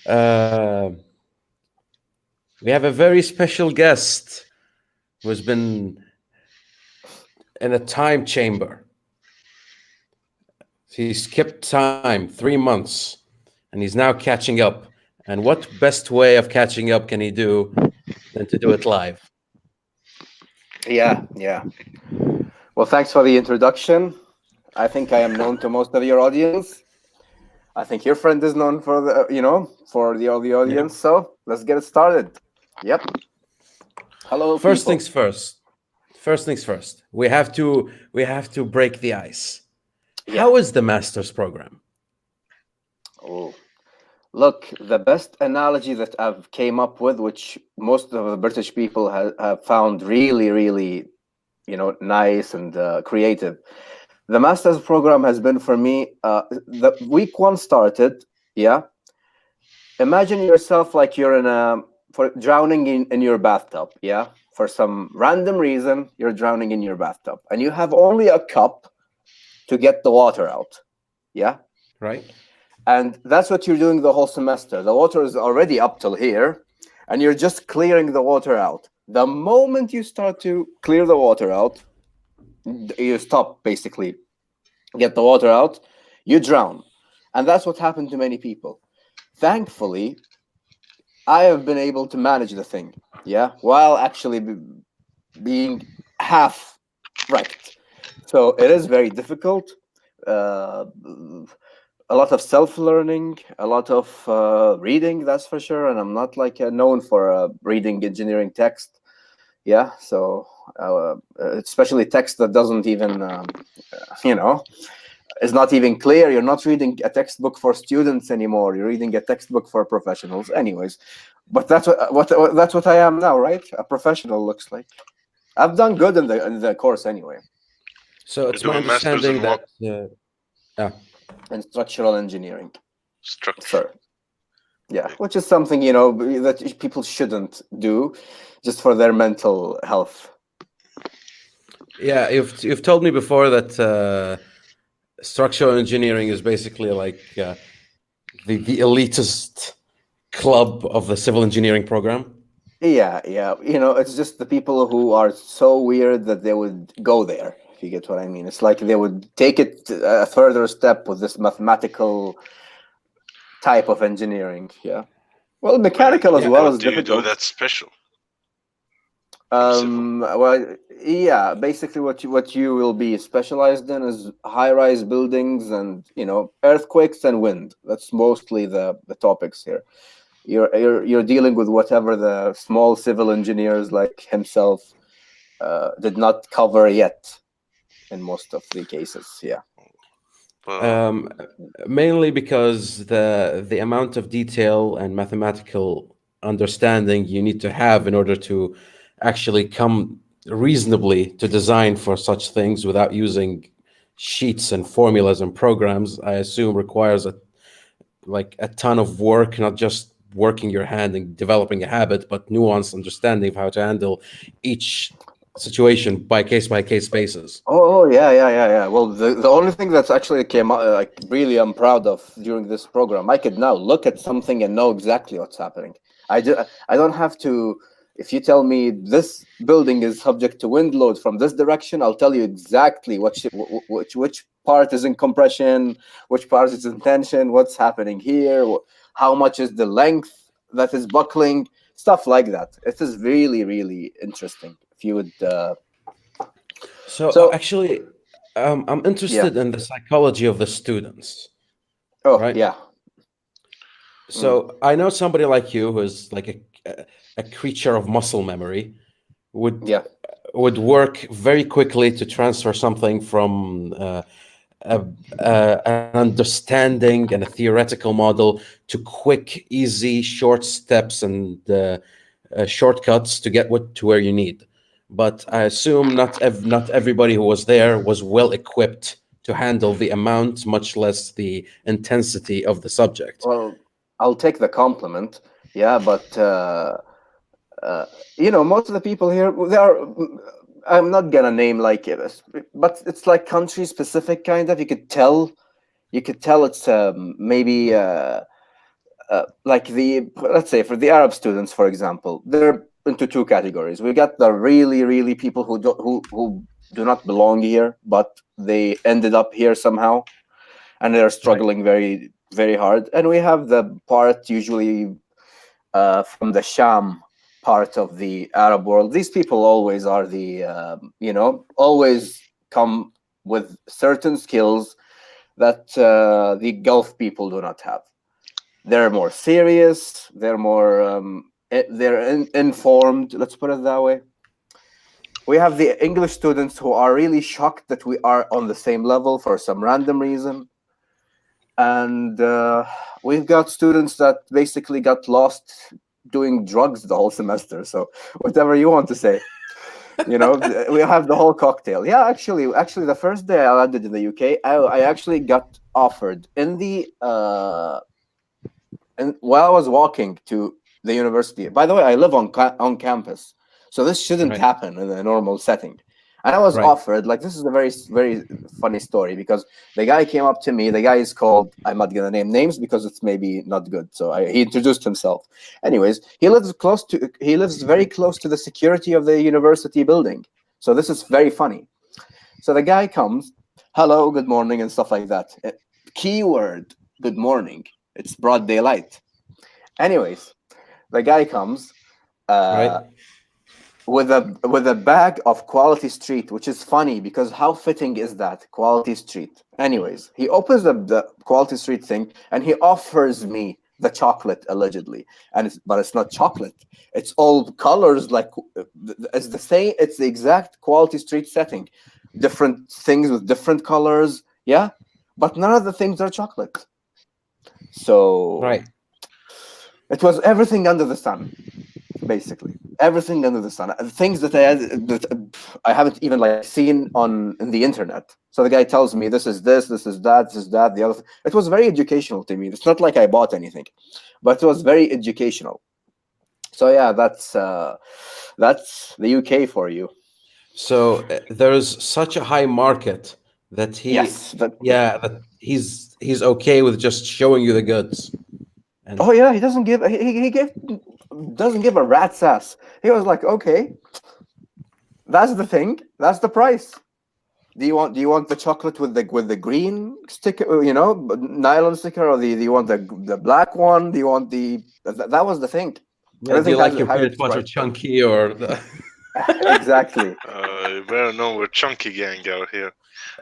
Uh, we have a very special guest who's been in a time chamber. He skipped time 3 months and he's now catching up. And what best way of catching up can he do than to do it live? Yeah. Well, thanks for the introduction. I think I am known to most of your audience. I think your friend is known for the Yeah. audience. So let's get it started. Yep. Hello, First people. things first. First things first. We have to break the ice. Yeah. How is the master's program? Oh, look, the best analogy that I've came up with, which most of the British people have found really, really, nice and creative. The master's program has been for me. The week one started. Yeah. Imagine yourself like you're drowning in your bathtub. Yeah. For some random reason, you're drowning in your bathtub, and you have only a cup to get the water out. Yeah. Right? And that's what you're doing the whole semester. The water is already up till here, and you're just clearing the water out. The moment you start to clear the water out, you stop basically, get the water out, you drown. And that's what happened to many people. Thankfully, I have been able to manage the thing, yeah, while actually being half wrecked. So it is very difficult. Uh, a lot of self-learning, a lot of reading, that's for sure. And I'm not like known for reading engineering text. Yeah, so especially text that doesn't even, you know, is not even clear. You're not reading a textbook for students anymore. You're reading a textbook for professionals. Anyways, but that's what I am now, right? A professional looks like. I've done good in the course anyway, So You it's do my a master's understanding in that what? yeah. in structural engineering, Structure. sir. Yeah, Okay. which is something that people shouldn't do, just for their mental health. Yeah, you've told me before that structural engineering is basically like the elitist club of the civil engineering program. Yeah. It's just the people who are so weird that they would go there, if you get what I mean. It's like they would take it a further step with this mathematical type of engineering. Yeah. Well, And mechanical as Yeah, well what is do you do difficult. that's special from civil? Well, yeah, basically what you will be specialized in is high-rise buildings and, earthquakes and wind. That's mostly the topics here. You're dealing with whatever the small civil engineers like himself did not cover yet in most of the cases. Yeah. Uh, um, mainly because the amount of detail and mathematical understanding you need to have in order to actually come reasonably to design for such things without using sheets and formulas and programs, I assume requires a ton of work, not just working your hand and developing a habit, but nuanced understanding of how to handle each situation by case basis. Oh, yeah. Well, the only thing that's actually came out, like, really I'm proud of during this program, I could now look at something and know exactly what's happening. I don't have to. If you tell me this building is subject to wind load from this direction, I'll tell you exactly which part is in compression, which part is in tension, what's happening here, how much is the length that is buckling, stuff like that. It is really, really interesting. If you would, So so actually, I'm yeah. interested in the psychology of the students, Oh, right? yeah. Mm, So I know somebody like you who is like a creature of muscle memory would yeah. would work very quickly to transfer something from a, an understanding and a theoretical model to quick, easy, short steps and shortcuts to get to where you need. But I assume not everybody who was there was well equipped to handle the amount, much less the intensity of the subject. Well, I'll take the compliment. Yeah, but uh, most of the people here, they are. I'm not gonna name like it, but it's like country specific kind of. You could tell. You could tell it's maybe like let's say for the Arab students, for example, they're into two categories. We got the really people who do not belong here, but they ended up here somehow, and they're struggling very hard. And we have the part usually from the Sham part of the Arab world. These people always are always come with certain skills that the Gulf people do not have. They're more serious. They're more informed. Let's put it that way. We have the English students who are really shocked that we are on the same level for some random reason. And we've got students that basically got lost doing drugs the whole semester. So whatever you want to say, we have the whole cocktail. Yeah, actually, the first day I landed in the UK, I actually got offered in the and while I was walking to the university. By the way, I live on campus, so this shouldn't happen in a normal setting. And I was offered, like, this is a very funny story, because the guy came up to me. The guy is called, I'm not gonna name names because it's maybe not good. So he introduced himself. Anyways, he lives very close to the security of the university building. So this is very funny. So the guy comes, hello, good morning, and stuff like that. Keyword, good morning. It's broad daylight. Anyways, the guy comes with a bag of Quality Street, which is funny because how fitting is that? Quality Street. Anyways, he opens the Quality Street thing and he offers me the chocolate, allegedly. But it's not chocolate. It's all colors, like it's the same. It's the exact Quality Street setting. Different things with different colors. Yeah. But none of the things are chocolate. So it was everything under the sun, basically everything under the sun. Things that I haven't even like seen on the internet. So the guy tells me this is that, the other. It was very educational to me. It's not like I bought anything, but it was very educational. So yeah, that's the UK for you. So there's such a high market that that he's okay with just showing you the goods. And he doesn't give doesn't give a rat's ass. He was like, okay, that's the thing, that's the price. Do you want the chocolate with the green sticker, nylon sticker, or do you want the black one? Do you want that was the thing. Yeah, do you like your peanut butter chunky or exactly? You better know we're chunky gang out here.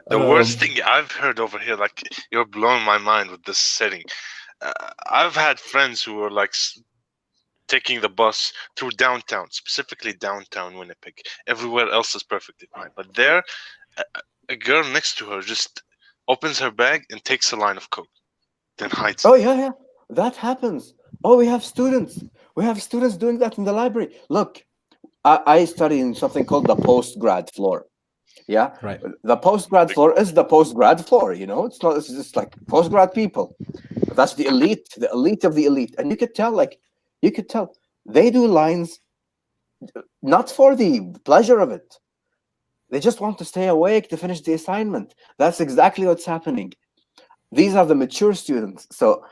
The worst thing I've heard over here, like, you're blowing my mind with this setting. I've had friends who were like taking the bus through downtown, specifically downtown Winnipeg. Everywhere else is perfectly fine, but there, a girl next to her just opens her bag and takes a line of coke, then hides. Oh yeah, that happens. Oh, we have students doing that in the library. Look, I study in something called the post-grad floor. Yeah, right. The post-grad floor is the post-grad floor. It's not. It's just like post-grad people. That's the elite of the elite, and you could tell they do lines not for the pleasure of it. They just want to stay awake to finish the assignment. That's exactly what's happening. These are the mature students, so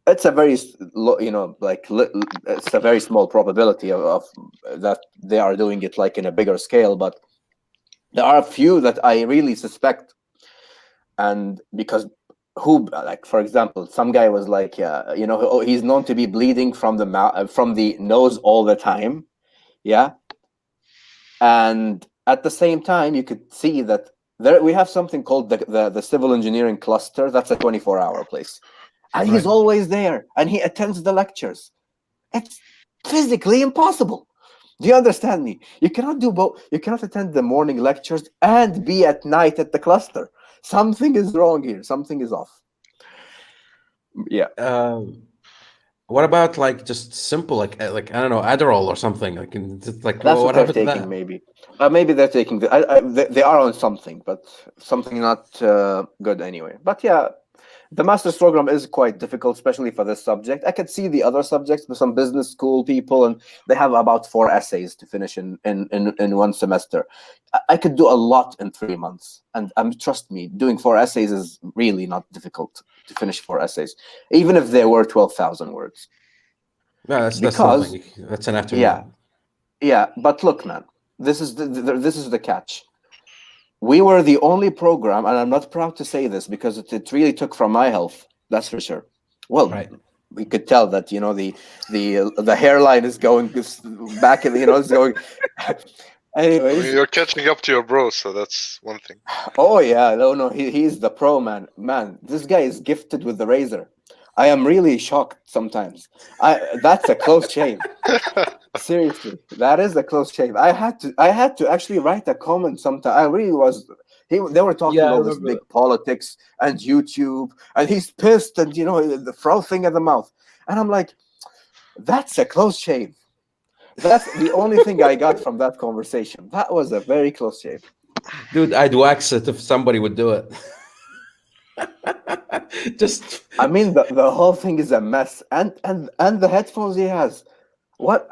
it's a very it's a very small probability of that they are doing it like in a bigger scale, but there are a few that I really suspect. And because like, for example, some guy was like, he's known to be bleeding from the mouth, from the nose all the time. Yeah. And at the same time, you could see that we have something called the civil engineering cluster. That's a 24-hour place. And he's always there and he attends the lectures. It's physically impossible. Do you understand me? You cannot do both. You cannot attend the morning lectures and be at night at the cluster. Something is wrong here. Something is off. Yeah. What about like just simple, like I don't know, Adderall or something? Like, that's what they're taking. Maybe they're taking they are on something, but something not good anyway. But yeah, The master's program is quite difficult, especially for this subject. I could see the other subjects with some business school people, and they have about 4 essays to finish in one semester. I could do a lot in 3 months, and trust me, doing 4 essays is really not difficult to finish 4 essays, even if they were 12,000 words. No, that's Because nothing. That's an yeah, afternoon. yeah. But look, man, this is this is the catch. We were the only program, and I'm not proud to say this because it really took from my health. That's for sure. Well, Right. we could tell that the hairline is going back, and it's going. I mean, Anyways, you're catching up to your bro, so that's one thing. oh yeah, no, he's the pro man. Man, this guy is gifted with the razor. I am really shocked sometimes. That's a close shave. Seriously, that is a close shave. I had to actually write a comment sometime. I really was. They were talking Yeah, I all this remember. big politics and YouTube, and he's pissed, and the frothing at the mouth, and I'm like, that's a close shave. That's the only thing I got from that conversation. That was a very close shave. Dude, I'd wax it if somebody would do it. Just I mean, the whole thing is a mess, and the headphones he has. What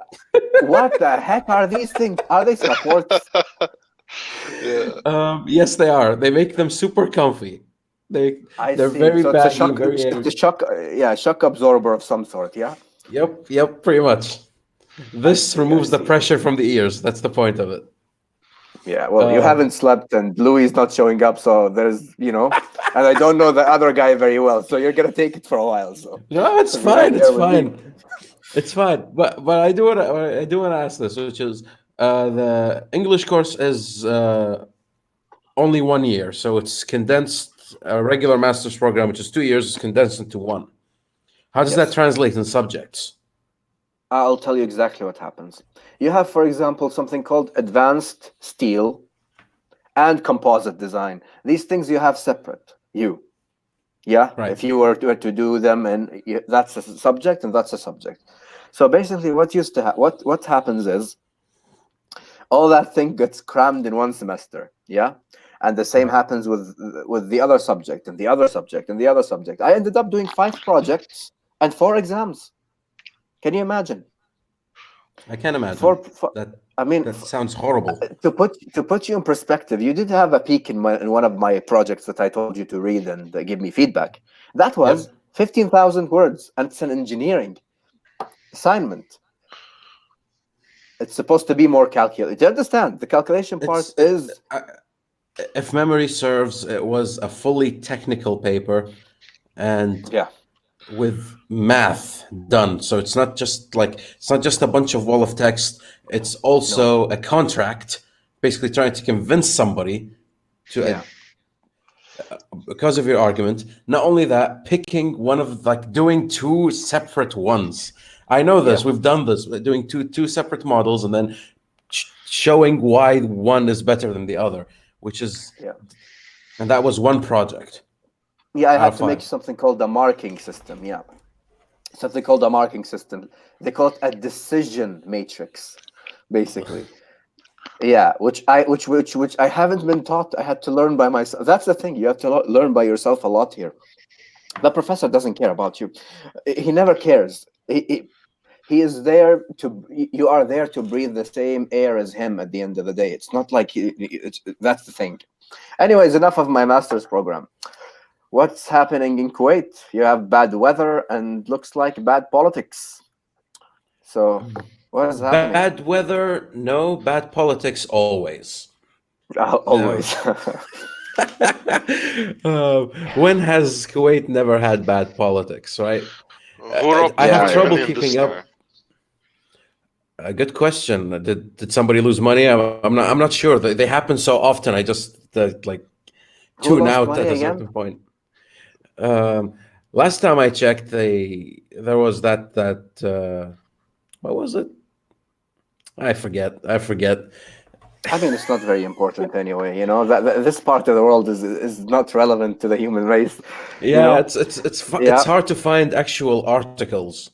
what the heck are these things? Are they supports? Yeah. yes, they are. They make them super comfy. They I they're see. very So it's a baggy, shock, very it's a shock, yeah, shock absorber of some sort. Yeah, Yep, pretty much. I This see. I removes the see. pressure from the ears. That's the point of it. Yeah. Well, you Um, haven't slept, and Louis is not showing up, so and I don't know the other guy very well, so you're gonna take it for a while. So no, it's be right fine. It's there with me. fine. It's fine. But I do want to ask this, which is the English course is only 1 year, so it's condensed. A regular master's program, which is 2 years, is condensed into one. How does that Yes, translate in subjects? I'll tell you exactly what happens. You have, for example, something called advanced steel and composite design. These things you have separate. Yeah, Right. if you were to do them, and that's a subject and that's a subject. So basically, what used to what happens is all that thing gets crammed in one semester. Yeah, and the same Right. happens with the other subject and the other subject and the other subject. I ended up doing 5 projects and 4 exams. Can you imagine? I can't For, imagine for that. I mean, That sounds horrible. to put you in perspective, you did have a peek in one of my projects that I told you to read and give me feedback. That was Yep. 15,000 words, and it's an engineering assignment. It's supposed to be more calculated. Do you understand? The calculation part It's is if memory serves, it was a fully technical paper and yeah, with math done. So it's not just a bunch of wall of text. It's no, also a contract, basically trying to convince somebody to yeah, because of your argument. Not only that, picking one of like doing two separate ones. I know yeah, this. We've done this. Doing two separate models and then showing why one is better than the other, which is yeah. and that was one project Yeah, I out had of to make five. something called the marking system. Yeah, something called a marking system. They call it a decision matrix, basically. Yeah, which I haven't been taught. I had to learn by myself. That's the thing. You have to learn by yourself a lot here. The professor doesn't care about you. He never cares. He is there to. You are there to breathe the same air as him. At the end of the day, it's not like that's the thing. Anyways, enough of my master's program. What's happening in Kuwait? You have bad weather and looks like bad politics. So, what is happening? Bad weather, no. Bad politics, always. No. Always. When has Kuwait never had bad politics, right? Who wrote I the have Yeah, yeah. trouble opinion this keeping up. time? A good question. Did somebody lose money? I'm not sure. They happen so often. I just like Who tune lost out money at a again? certain point. Last time I checked, there was that what was it? I forget. I forget. I mean, it's not very important anyway. That this part of the world is not relevant to the human race. You Yeah, know, it's yeah. hard to find actual articles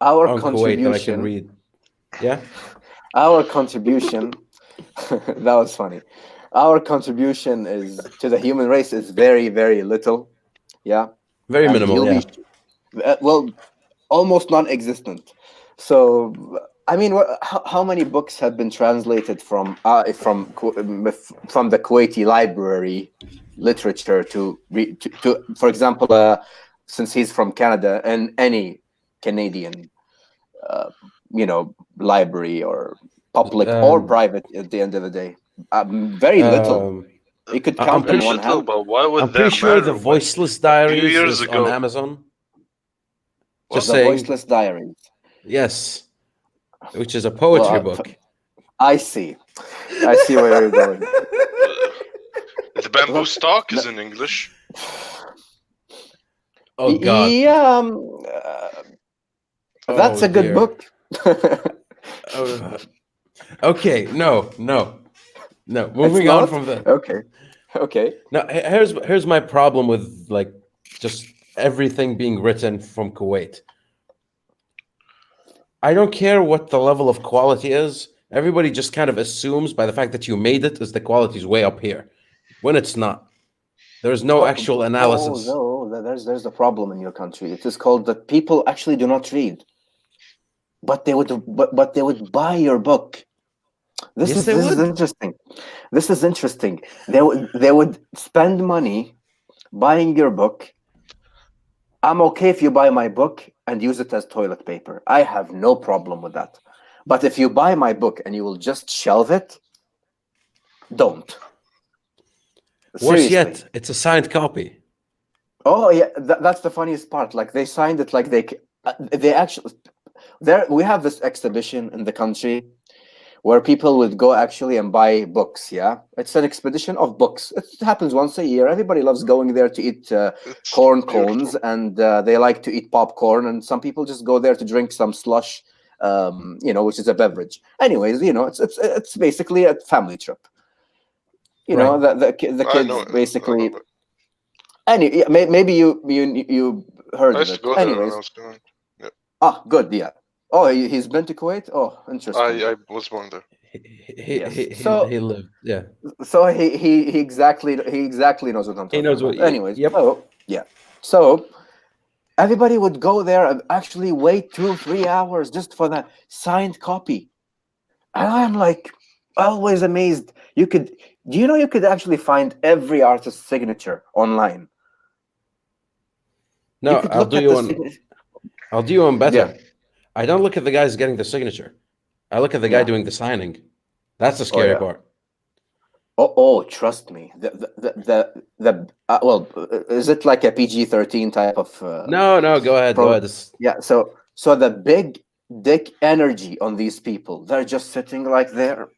Our on Kuwait that I can contribution, read. Yeah. our contribution. That was funny. Our contribution is to the human race is very, very little. Yeah. Very and minimal, you'll yeah. be well, almost non-existent. So, I mean, how many books have been translated from the Kuwaiti library literature to for example, since he's from Canada, and any Canadian, uh, library or public or Um, private at the end of the day? Very little. um, You could I'm count Very pretty on one sure. little, hand. but why I'm would pretty that sure the matter when Voiceless a few Diaries years is on ago? Amazon. What? Just The saying. Voiceless Diaries. Yes, which is a Well, poetry book. I see. I see where you're going. The bamboo Look, stalk no, is in English. Oh God. yeah, Oh that's a good dear. book. Uh, okay. No. No. No. It's Moving on not from the. okay. Okay. Now here's my problem with like just everything being written from Kuwait. I don't care what the level of quality is. Everybody just kind of assumes by the fact that you made it is the quality's way up here, when it's not. There's no actual analysis. There's a problem in your country. It is called that people actually do not read, but they would buy your book. This Yes, is they this is would. interesting. This is interesting. They would spend money buying your book. I'm okay if you buy my book and use it as toilet paper. I have no problem with that. But if you buy my book and you will just shelve it, don't. Worse Seriously. yet, it's a signed copy. Oh yeah, that's the funniest part. Like they signed it like they actually there we have this exhibition in the country where people would go actually and buy books. Yeah, it's an expedition of books. It happens once a year. Everybody loves going there to eat It's corn cones, beautiful. and they like to eat popcorn. And some people just go there to drink some slush, which is a beverage. Anyways, it's basically a family trip. Right. The I kids know. I basically. love it. Yeah, maybe you I heard of used to it. go there when I Anyways, was young. Yeah, good. Yeah. Oh, he's been to Kuwait. Oh, interesting. I was born there. Yes. So He lived. Yeah. so he exactly knows what I'm He talking knows what. about. Anyways, Yep. so yeah, so everybody would go there and actually wait 2 or 3 hours just for the signed copy, and I'm like always amazed. Do you know you could actually find every artist's signature online? You No, could look at the signature. I'll do you one Yeah, better. I don't look at the guys getting the signature. I look at the guy yeah. doing the signing. That's the Oh scary yeah. part. Oh, trust me. Well, is it like a PG-13 type of No, no, go ahead, go pro? ahead. Yeah. So the big dick energy on these people, they're just sitting like there,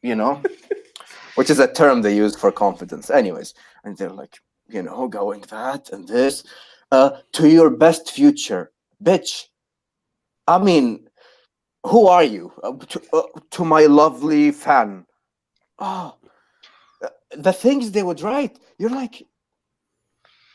which is a term they use for confidence. Anyways, and they're like, going that and this, to your best future, bitch. I mean, who are you? To my lovely fan. Oh, the things they would write. You're like,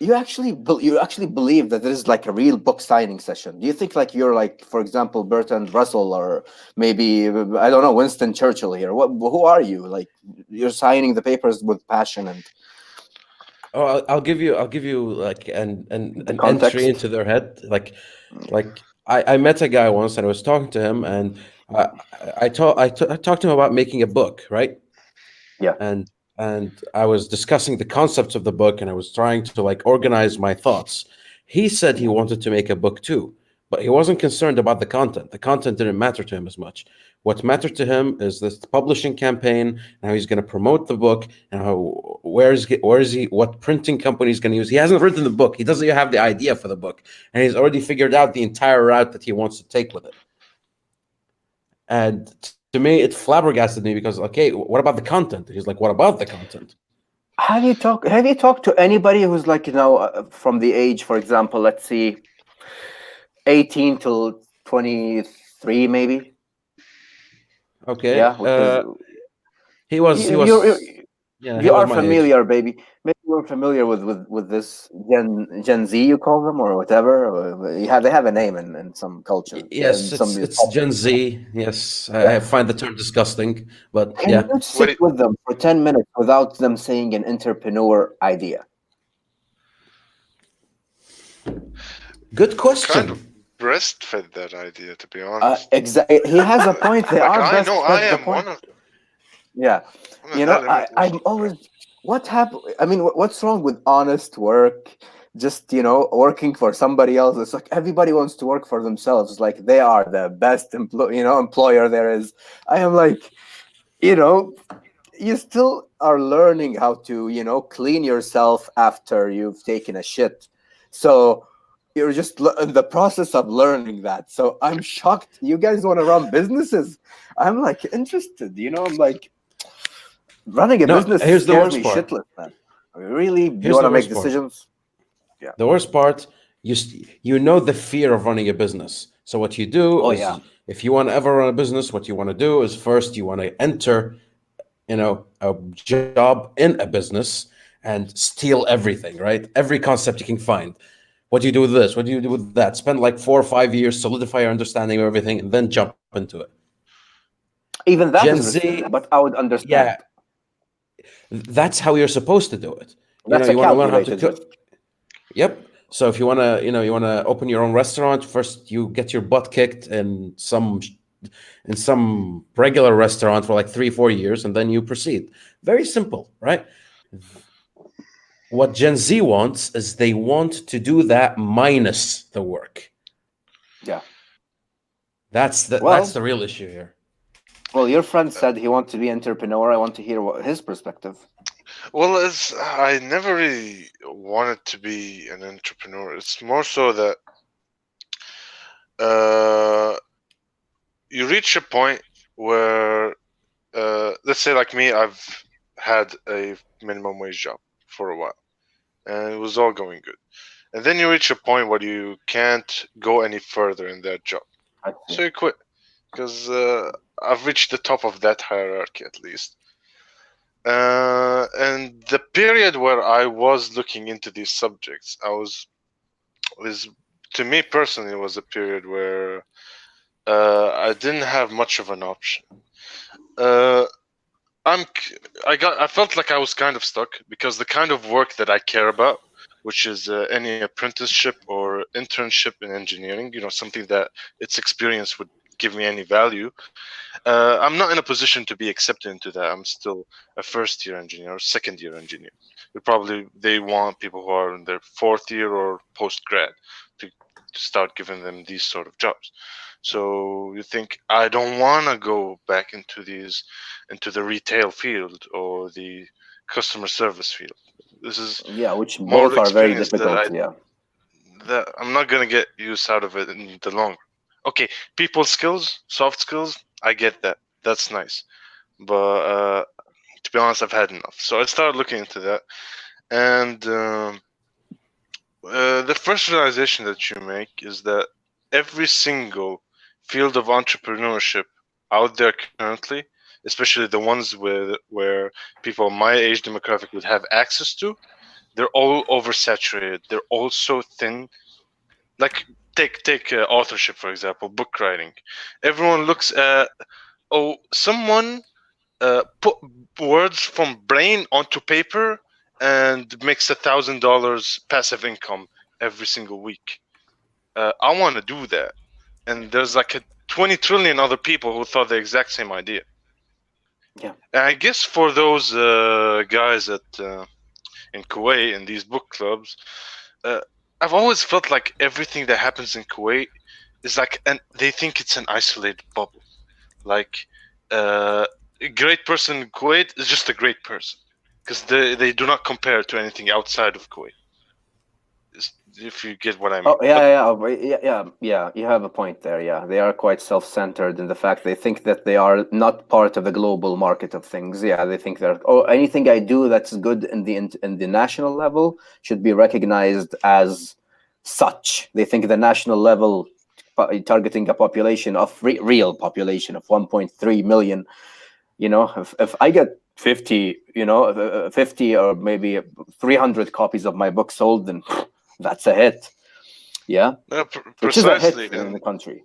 you actually believe that there is like a real book signing session? Do you think like you're like, for example, Bertrand Russell, or maybe I don't know, Winston Churchill here? Who are you? Like you're signing the papers with passion and Oh, I'll give you like the an entry context. into their head. Like I met a guy once and I was talking to him and I I talked to him about making a book, right? Yeah. And I was discussing the concepts of the book and I was trying to like organize my thoughts. He said he Yeah. wanted to make a book too, but he wasn't concerned about the content. The content didn't matter to him as much. What mattered to him is this publishing campaign and how he's going to promote the book and how where is he what printing company he's going to use. He hasn't written the book. He doesn't even have the idea for the book, and he's already figured out the entire route that he wants to take with it. And to me, it flabbergasted me because, okay, what about the content? He's like, what about the content? Have you talked to anybody who's like, from the age, for example, let's see, 18 till 23, maybe? Okay, Yeah, which is he you you're, was, you're yeah, he you was are my age. familiar, baby. Maybe you're familiar with this Gen Z, you call them, or whatever. Or they have a name in some cultures. Yes, In some it's Gen cultures. Z. Yes, Yeah. I find the term disgusting, but Can yeah. you sit Wait, with them for 10 minutes without them saying an entrepreneur idea? Good kind of question. breastfed that idea, to be honest. Exactly. He has a point. They Like are I know I breastfed. The am point. one of them. Yeah. I'm in that imitation. I'm always. What happened? I mean, what's wrong with honest work? Just working for somebody else. It's like everybody wants to work for themselves. It's like they are the best employer there is. I am like, you know, you still are learning how to clean yourself after you've taken a shit. So you're just in the process of learning that. So I'm shocked you guys want to run businesses. I'm like interested. I'm like, running a No, business here's the scares worst me part. shitless, man. Really, you Here's want the to make worst part. decisions? Yeah. The worst part, you know the fear of running a business. So what you do Oh yeah. is, if you want to ever run a business, what you want to do is first you want to enter, a job in a business and steal everything, right? Every concept you can find. What do you do with this? What do you do with that? Spend like 4 or 5 years, solidify your understanding of everything, and then jump into it. Even that Gen is risky, Z, but I would yeah, understand. that's how you're supposed to do it. That's a You want to learn how to calculated risk. cook. Yep. So if you want to, you want to open your own restaurant, first you get your butt kicked in some regular restaurant for like 3 or 4 years, and then you proceed. Very simple, right? What Gen Z wants is they want to do that minus the work. Yeah. That's Well, the real issue here. your friend said he wants to be entrepreneur. I want to hear what his perspective. Well, I never really wanted to be an entrepreneur. It's more so that uh, you reach a point where, let's say, like me, I've had a minimum wage job for a while, and it was all going good. And then you reach a point where you can't go any further in that job, I see. so you quit because I've reached the top of that hierarchy at least. And the period where I was looking into these subjects, was to me personally was a period where I didn't have much of an option. Uh, I felt like I was kind of stuck because the kind of work that I care about, which is any apprenticeship or internship in engineering, something that its experience would give me any value. I'm not in a position to be accepted into that. I'm still a first year engineer or second year engineer. They want people who are in their fourth year or post grad to start giving them these sort of jobs. So you think I don't want to go back into the retail field or the customer service field. This is Yeah, which more both are very experience difficult. Yeah. that I'm not gonna get use out of it in the long run. Okay, people skills, soft skills, I get that. That's nice. But to be honest, I've had enough. So I started looking into that, and the first realization that you make is that every single field of entrepreneurship out there currently, especially the ones where people my age demographic would have access to, they're all oversaturated. They're all so thin. Like take authorship for example, book writing. Everyone looks at, oh, someone put words from brain onto paper and makes $1,000 passive income every single week. I want to do that, and there's like 20 trillion other people who thought the exact same idea. Yeah. And I guess for those guys in Kuwait in these book clubs, uh, I've always felt like everything that happens in Kuwait is like, and they think it's an isolated bubble. Like a great person in Kuwait is just a great person because they do not compare to anything outside of Kuwait. If you get what I Oh mean. yeah, But yeah, yeah. You have a point there. Yeah, they are quite self-centered in the fact they think that they are not part of the global market of things. Yeah, they think they're, oh, anything I do that's good in the national level should be recognized as such. They think the national level targeting a population of real population of 1.3 million. If I get 50, 50 or maybe 300 copies of my book sold, then that's a hit. Yeah, which is a hit precisely, in and the country.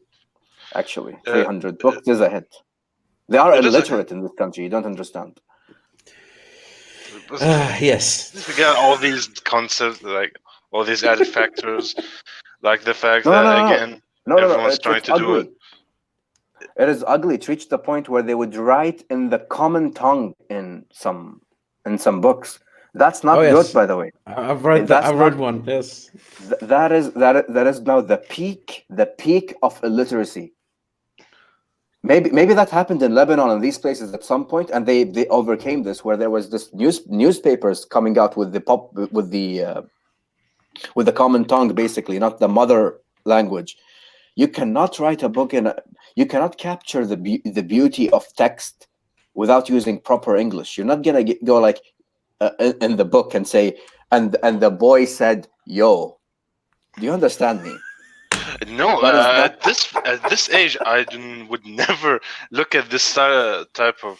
Actually, uh, 300 books is a hit. They are it is a hit. illiterate in this country. You don't understand. Yes. We got all these concepts, like all these added factors. Like the fact No, no, that no, no, again no, no, no. everyone's trying It's to do it. ugly. It is ugly. It reached the point where they would write in the common tongue in some books. That's Oh not good, yes, by the way. I've read that. That's I've not read one. Yes. that is now the peak of illiteracy. Maybe that happened in Lebanon and these places at some point, and they overcame this, where there was this newspapers coming out with the with the common tongue, basically, not the mother language. You cannot write a book you cannot capture the beauty of text without using proper English. You're not gonna go like in the book and say, and the boy said, "Yo." Do you understand me? No, That is that. at this age, would never look at this type of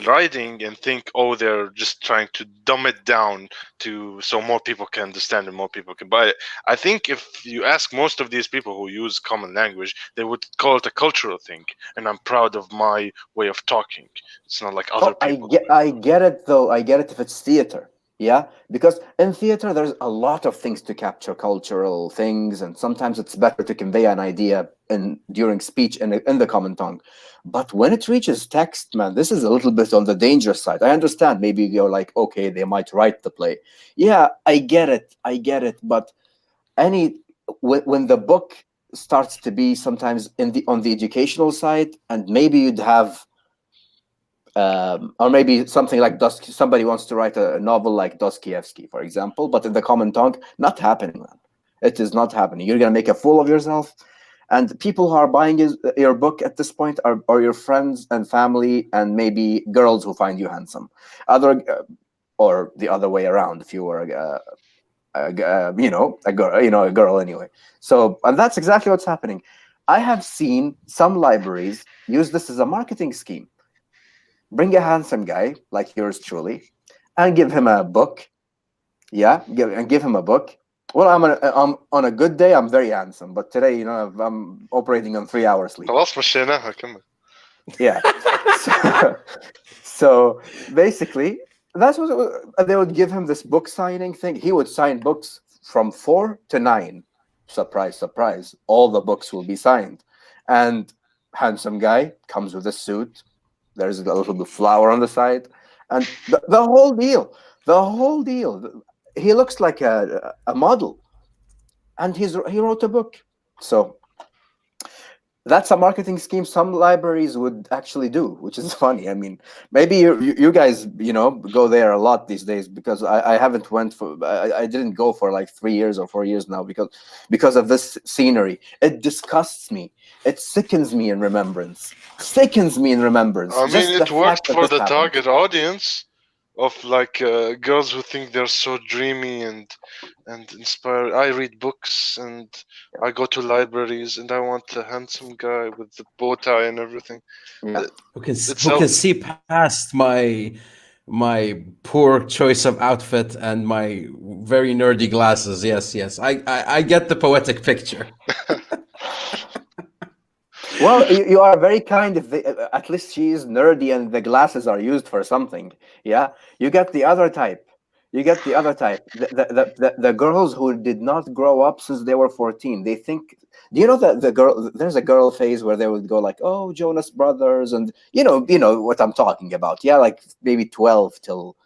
writing and think, oh, they're just trying to dumb it down to so more people can understand and more people can buy it. I think if you ask most of these people who use common language, they would call it a cultural thing, and I'm proud of my way of talking. It's not like other Oh, people. I get it though. I get it if it's theater. Yeah, because in theater there's a lot of things to capture, cultural things, and sometimes it's better to convey an idea in during speech in the common tongue. But when it reaches text, man, this is a little bit on the dangerous side. I understand. Maybe you're like, okay, they might write the play. Yeah, I get it. I get it. But any when the book starts to be sometimes in the on the educational side, and maybe you'd have or maybe something like somebody wants to write a novel like Dostoevsky, for example, but in the common tongue, not happening, man. It is not happening. You're gonna make a fool of yourself, and people who are buying your book at this point are your friends and family, and maybe girls who find you handsome, other or the other way around. If you were a girl, a girl anyway. So, and that's exactly what's happening. I have seen some libraries use this as a marketing scheme. Bring a handsome guy like yours truly, and give him a book. Yeah, give him a book. Well, I'm on a good day. I'm very handsome, but today, I'm operating on 3 hours sleep. خلاص مشيناها كمل. Yeah. So, so basically, that's what they would give him this book signing thing. He would sign books from 4 to 9. Surprise, surprise! All the books will be signed, and handsome guy comes with a suit. There's a little bit of flower on the side, and the whole deal. The whole deal. He looks like a model, and he wrote a book. So that's a marketing scheme some libraries would actually do, which is funny. I mean, maybe you guys go there a lot these days, because I haven't went for I didn't go for like 3 years or 4 years now, because of this scenery. It disgusts me. It sickens me in remembrance. Sickens me in remembrance. I mean, Just the it fact worked that for this the happened. target audience of like girls who think they're so dreamy and inspired. I read books and I go to libraries and I want a handsome guy with the bow tie and everything. Yeah. It Who can sells. see past my poor choice of outfit and my very nerdy glasses. Yes, yes. I get the poetic picture. Well, you are very kind if at least she is nerdy and the glasses are used for something. Yeah, you get the other type. You get the other type. The girls who did not grow up since they were 14. They think. Do you know that the girl? There's a girl phase where they would go like, "Oh, Jonas Brothers," and you know what I'm talking about. Yeah, like maybe 12 till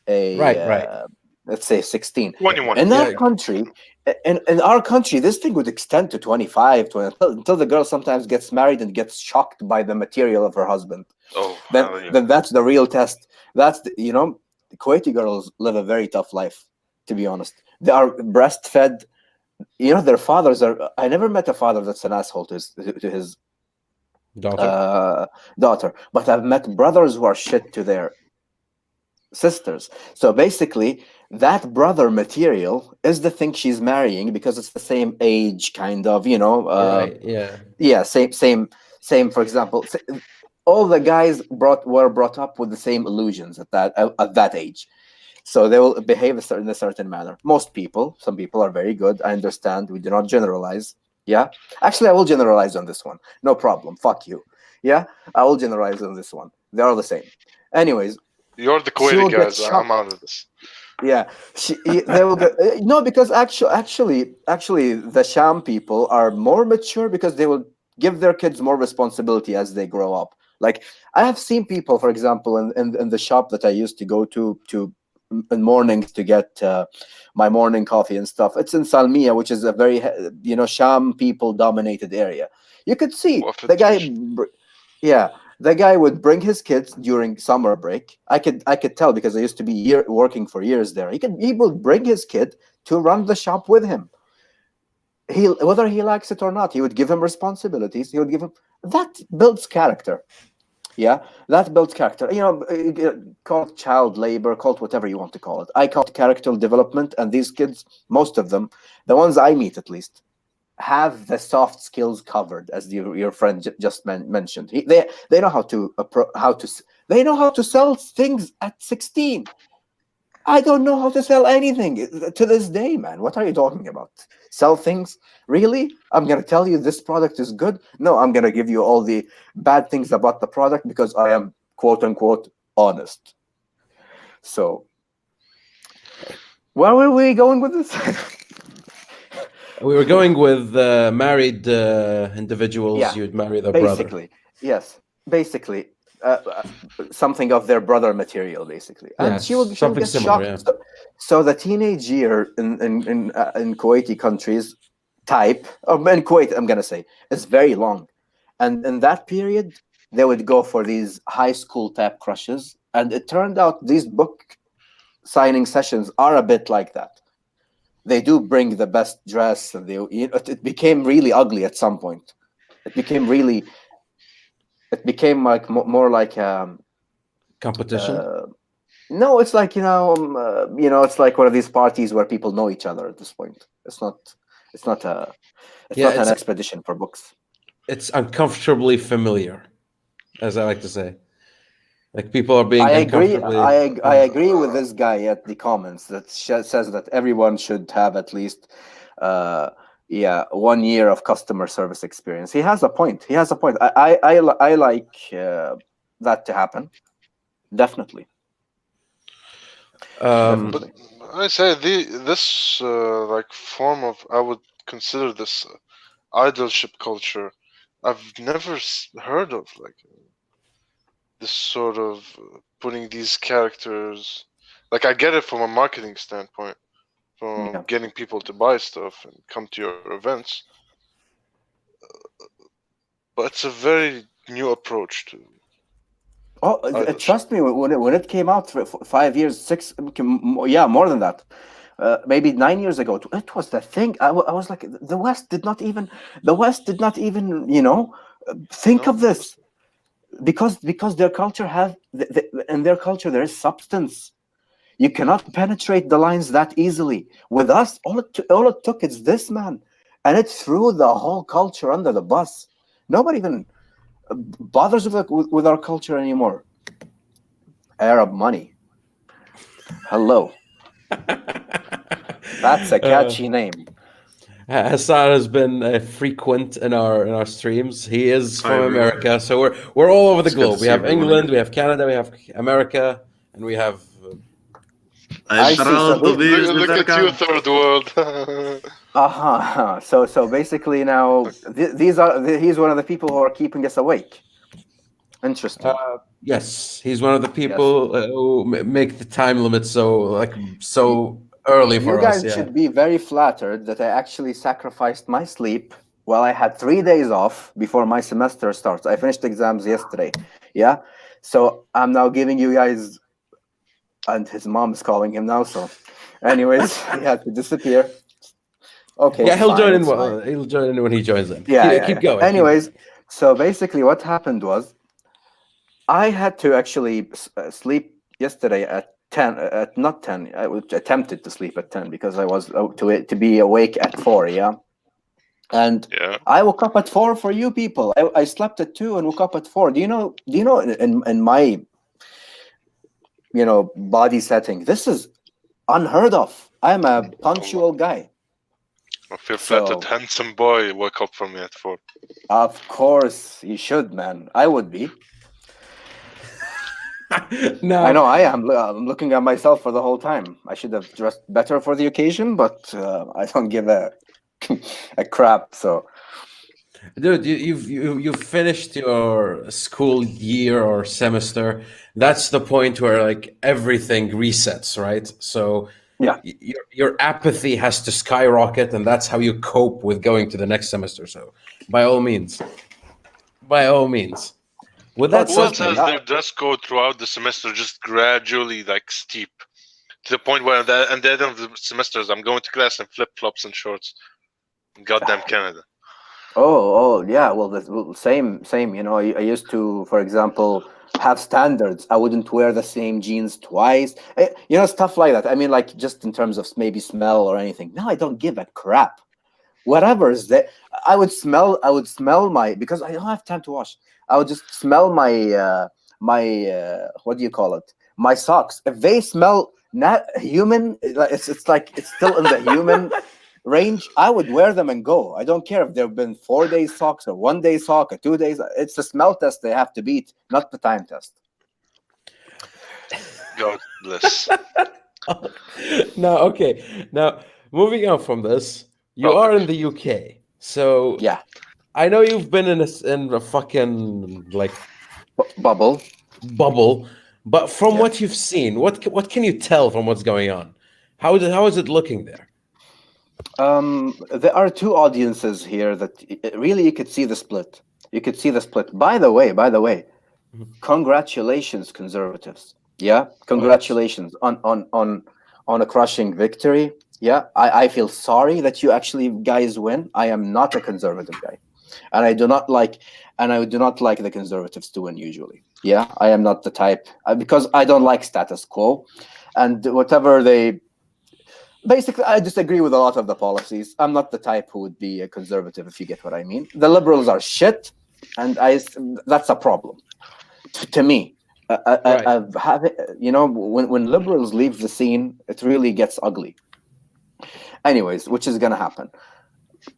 a Right. let's say 16. 21. In our Yeah. country, in our country, this thing would extend to 25, until the girl sometimes gets married and gets shocked by the material of her husband. Oh, then hell yeah. then that's the real test. That's the Kuwaiti girls live a very tough life, to be honest. They are breastfed. Their fathers are. I never met a father that's an asshole to his Daughter. uh, daughter, but I've met brothers who are shit to their sisters. So basically, that brother material is the thing she's marrying, because it's the same age, kind of. Right. Yeah. Yeah, same. For example, all the guys were brought up with the same illusions at that age. So they will behave in a certain manner. Most people, some people are very good. I understand. We do not generalize. Yeah, actually, I will generalize on this one. No problem. Fuck you. Yeah, I will generalize on this one. They are the same. Anyways, You're the she Kuwaiti will get guys. I'm shocked. out of this. Yeah, they will get no, because actually, the sham people are more mature because they will give their kids more responsibility as they grow up. Like I have seen people, for example, in the shop that I used to go to in mornings to get my morning coffee and stuff. It's in Salmiya, which is a very sham people dominated area. You could see the guy. وقفت Yeah, the guy would bring his kids during summer break. I could tell because I used to be working for years there. He would bring his kid to run the shop with him. Whether he likes it or not, he would give him responsibilities. He would give him that builds character. Yeah, that builds character. Call it child labor, call it whatever you want to call it. I call it character development, and these kids, most of them, the ones I meet at least, have the soft skills covered, as your friend just mentioned. They know how to they know how to sell things at 16. I don't know how to sell anything to this day, man. What are you talking about? Sell things? Really? I'm gonna tell you this product is good? No, I'm gonna give you all the bad things about the product because I am quote unquote honest. So, where were we going with this? We were going with married individuals. Yeah, You'd marry their brother. basically, yes, basically, something of their brother material, basically, and Yeah, she will something get similar. shocked. Yeah. So the teenage year in Kuwaiti countries type, or in Kuwait, I'm gonna say, is very long, and in that period they would go for these high school type crushes, and it turned out these book signing sessions are a bit like that. They do bring the best dress, and it became really ugly at some point. It became really it became like more like Competition. uh, no, it's like it's like one of these parties where people know each other at this point. It's not Yeah, an expedition for books. it's uncomfortably familiar, as I like to say. Like people are I being agree. uncomfortably I agree with this guy at the comments that says that everyone should have at least uh 1 year of customer service experience. He has a point. I like that to happen. Definitely. um But Definitely. I say this like form of, I would consider this idolship culture. I've never heard of like this sort of putting these characters. Like I get it from a marketing standpoint, from Yeah. getting people to buy stuff and come to your events, but it's a very new approach to Oh, idolship. trust me, when it came out 5 years, six, yeah, more than that, maybe 9 years ago, it was the thing. I was like, the West did not even, think of No, this because their culture in their culture there is substance. You cannot penetrate the lines that easily. With us, all it took is this man, and it threw the whole culture under the bus. Nobody even bothers with our culture anymore. Arab money. Hello. That's a catchy name. Hassan has been frequent in our streams. He is Hi from everyone. America, so we're all over the It's good to globe. We see have everyone England, we again. have Canada, we have America, and we have I I'm see. So proud to be look at you, Uzbekistan. third world. so basically now he's one of the people who are keeping us awake. Interesting. yes, he's one of the Yes. people who make the time limit Y- so early You for us. guys Yeah. should be very flattered that I actually sacrificed my sleep. Well, I had 3 days off before my semester starts. I finished exams yesterday. Yeah. So I'm now giving you guys, and his mom is calling him now. So, anyways, he had to disappear. Okay, Yeah, it's he'll fine. join in. It's fine. He'll join in when he joins in. Yeah, yeah, Keep yeah. going. Keep Anyways, going. so basically, what happened was I had to actually sleep yesterday at 10. At not 10. Attempted to sleep at 10 because I was to be awake at 4. Yeah, and Yeah. I woke up at 4 for you people. I slept at 2 and woke up at 4. Do you know? In my body setting, this is unheard of. I'm a Allah. punctual guy. I feel flattered. So Handsome boy woke up from me at 4. of course you should, man. I would be. I No, know I am. I'm looking at myself for the whole time. I should have dressed better for the occasion, but I don't give a a crap. So dude, you've finished your school year or semester. That's the point where like everything resets, right? So yeah. your apathy has to skyrocket, and that's how you cope with going to the next semester. So by all means, by all means. With Oh, that Who said, else trust me. has their dress code throughout the semester just gradually like steep to the point where at the end of the semesters I'm going to class in flip flops and shorts. Goddamn Canada. Oh, yeah. Well, same. You know, I used to, for example, have standards. I wouldn't wear the same jeans twice. You know, stuff like that. I mean, like just in terms of maybe smell or anything. Now I don't give a crap. Whatever is that, I would smell my, because I don't have time to wash. I would just smell my what do you call it, my socks. If they smell not human, like, it's like it's still in the human range, I would wear them and go. I don't care if they've been 4 days socks or 1 day sock or 2 days. It's the smell test they have to beat, not the time test. God bless. no, okay. Now, moving on from this, you Topic. are in the UK, so Yeah. I know you've been in a fucking like Bubble. bubble, but from Yeah. what you've seen, what can you tell from what's going on? How is it looking there? There are two audiences here that really you could see the split. You could see the split. By the way, congratulations, conservatives. Yeah, Oh yes, congratulations on a crushing victory. Yeah, I feel sorry that you actually guys win. I am not a conservative guy, and I do not like the conservatives to win usually. Yeah, I am not the type, because I don't like status quo, and whatever they basically, I disagree with a lot of the policies. I'm not the type who would be a conservative, if you get what I mean. The liberals are shit, and that's a problem to me. right. I've have it, you know, when liberals leave the scene, it really gets ugly. Anyways, which is gonna happen.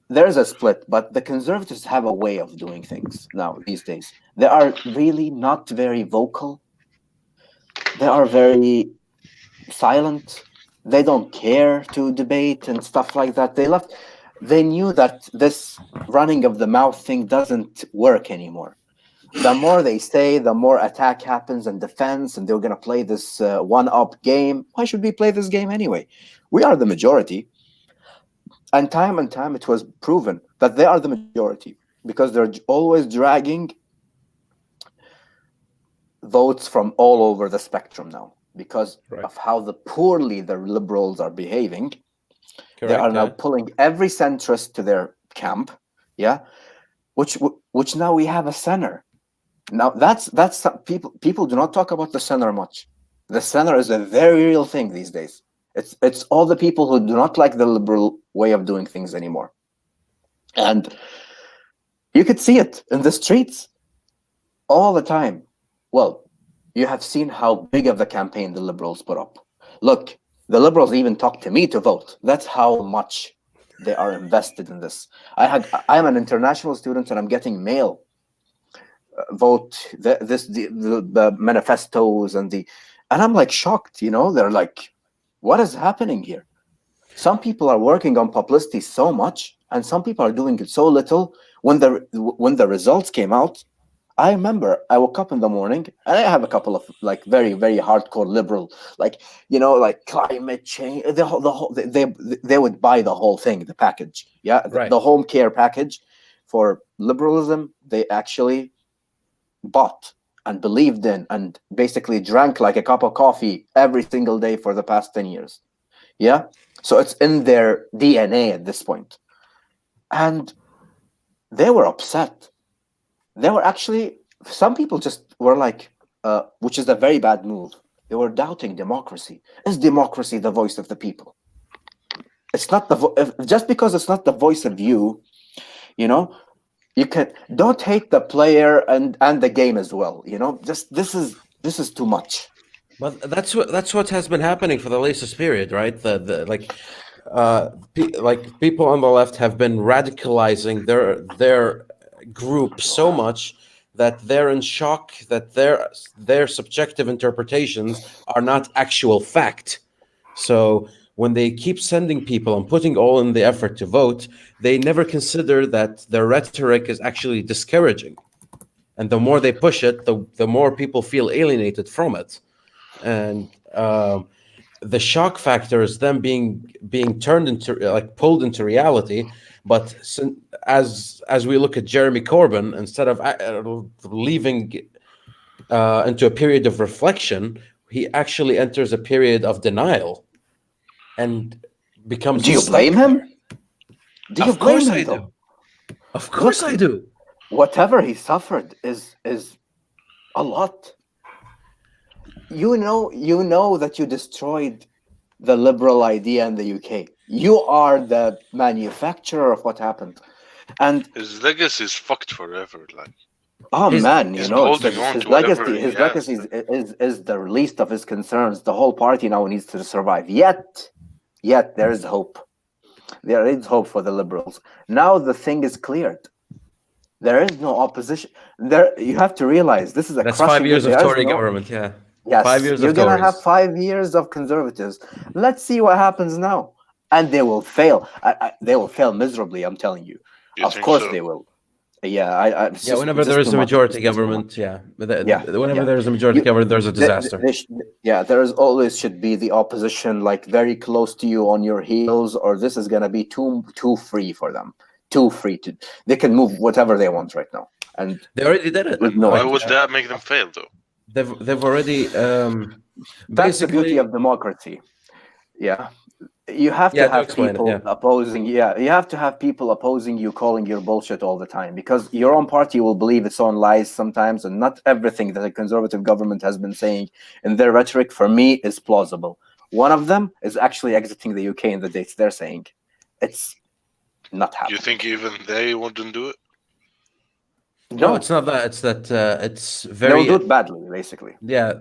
There's a split, but the conservatives have a way of doing things now these days. They are really not very vocal. They are very silent. They don't care to debate and stuff like that. They knew that this running of the mouth thing doesn't work anymore. The more they say, the more attack happens and defense, and they're going to play this one-up game. Why should we play this game anyway? We are the majority, and time it was proven that they are the majority, because they're always dragging votes from all over the spectrum now, because Right. of how the poorly the liberals are behaving. They are Correct. now Yeah. pulling every centrist to their camp. Yeah, which now we have a center. Now that's people do not talk about the center much. The center is a very real thing these days. It's all the people who do not like the liberal way of doing things anymore, and you could see it in the streets all the time. Well, you have seen how big of the campaign the liberals put up. Look, the liberals even talked to me to vote. That's how much they are invested in this. I am an international student, and I'm getting mail vote the manifestos and I'm like shocked. You know, they're like, what is happening here? Some people are working on publicity so much, and some people are doing it so little. When the results came out, I remember I woke up in the morning, and I have a couple of like very very hardcore liberal, like, you know, like climate change. They would buy the whole thing, the package. Yeah, Right. the home care package for liberalism. They actually bought and believed in and basically drank like a cup of coffee every single day for the past 10 years. Yeah. So it's in their DNA at this point. And they were upset. They were actually, some people just were like, which is a very bad move. They were doubting democracy. Is democracy the voice of the people? It's not just because it's not the voice of you know, you can don't hate the player and the game as well. You know, just this is too much. But that's what has been happening for the latest period, right? The like like people on the left have been radicalizing their group so much that they're in shock, that their subjective interpretations are not actual fact. So when they keep sending people and putting all in the effort to vote, they never consider that their rhetoric is actually discouraging. And the more they push it, the more people feel alienated from it. And the shock factor is them being turned into, like, pulled into reality. But as we look at Jeremy Corbyn, instead of leaving into a period of reflection, he actually enters a period of denial and becomes Do you stuck blame there. him? Do you Of blame course him I though? do. Of course I Look, do. whatever he suffered is a lot. You know that you destroyed the liberal idea in the UK. You are the manufacturer of what happened. And His legacy is fucked forever. Like oh His man, he's it's holding on his to whatever legacy. he His has. legacy is the least of his concerns. The whole party now needs to survive. Yet there is hope. There is hope for the liberals. Now the thing is cleared. There is no opposition. There, you have to realize this is a That's 5 crushing. years of There is Tory no. government. Yeah, 5 Yes, years you're of gonna have Tories. 5 years of conservatives. Let's see what happens now, and they will fail. They will fail miserably. I'm telling you. You Of think course so? they will. Yeah, it's Yeah, whenever just there is too a much. majority It's just too much. government, yeah, Yeah, whenever yeah. there is a majority You, government, there's a disaster. yeah, there is always should be the opposition like very close to you on your heels, or this is gonna be too free for them. Too free to. They can move whatever they want right now, and They already did it. with And no why Like, would opposition. that make them fail, though? they've already That's the beauty basically. of democracy. Yeah. You have to Yeah, to have explain it. Yeah. people opposing. Yeah, you have to have people opposing you, calling your bullshit all the time, because your own party will believe its own lies sometimes, and not everything that a conservative government has been saying in their rhetoric for me is plausible. One of them is actually exiting the UK in the dates they're saying. It's not You happening. think even they wouldn't do it? No, No, it's not that. It's that it's they'll do very. it badly. Basically, Yeah.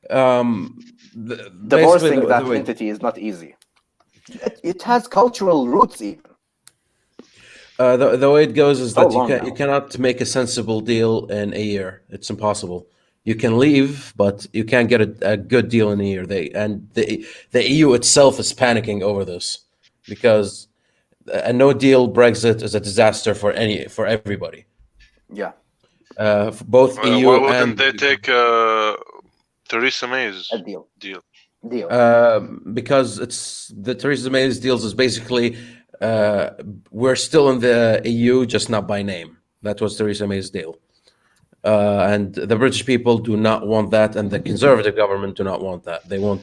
Basically, divorcing the that way. entity is not easy. It has cultural roots, even The way it goes is so that long you now. cannot make a sensible deal in a year. It's impossible. You can leave, but you can't get a good deal in a year. The EU itself is panicking over this because a no deal Brexit is a disaster for everybody, Yeah, for both Why EU wouldn't and they the UK. take Theresa May's a deal. deal? Deal. Because it's the Theresa May's deals is basically we're still in the EU, just not by name. That was Theresa May's deal. And the British people do not want that, and the Conservative government do not want that. They want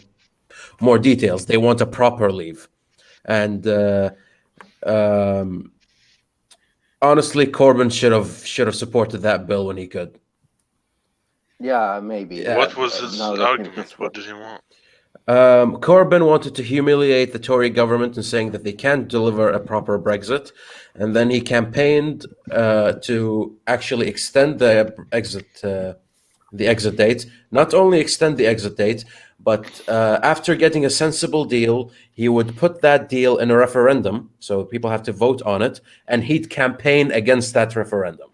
more details. They want a proper leave. And honestly, Corbyn should have supported that bill when he could. Yeah, maybe. Yeah. What was his Now that you argument? this What did he want? Corbyn wanted to humiliate the Tory government in saying that they can't deliver a proper Brexit, and then he campaigned to actually extend the exit date. Not only extend the exit date, but after getting a sensible deal, he would put that deal in a referendum, so people have to vote on it, and he'd campaign against that referendum.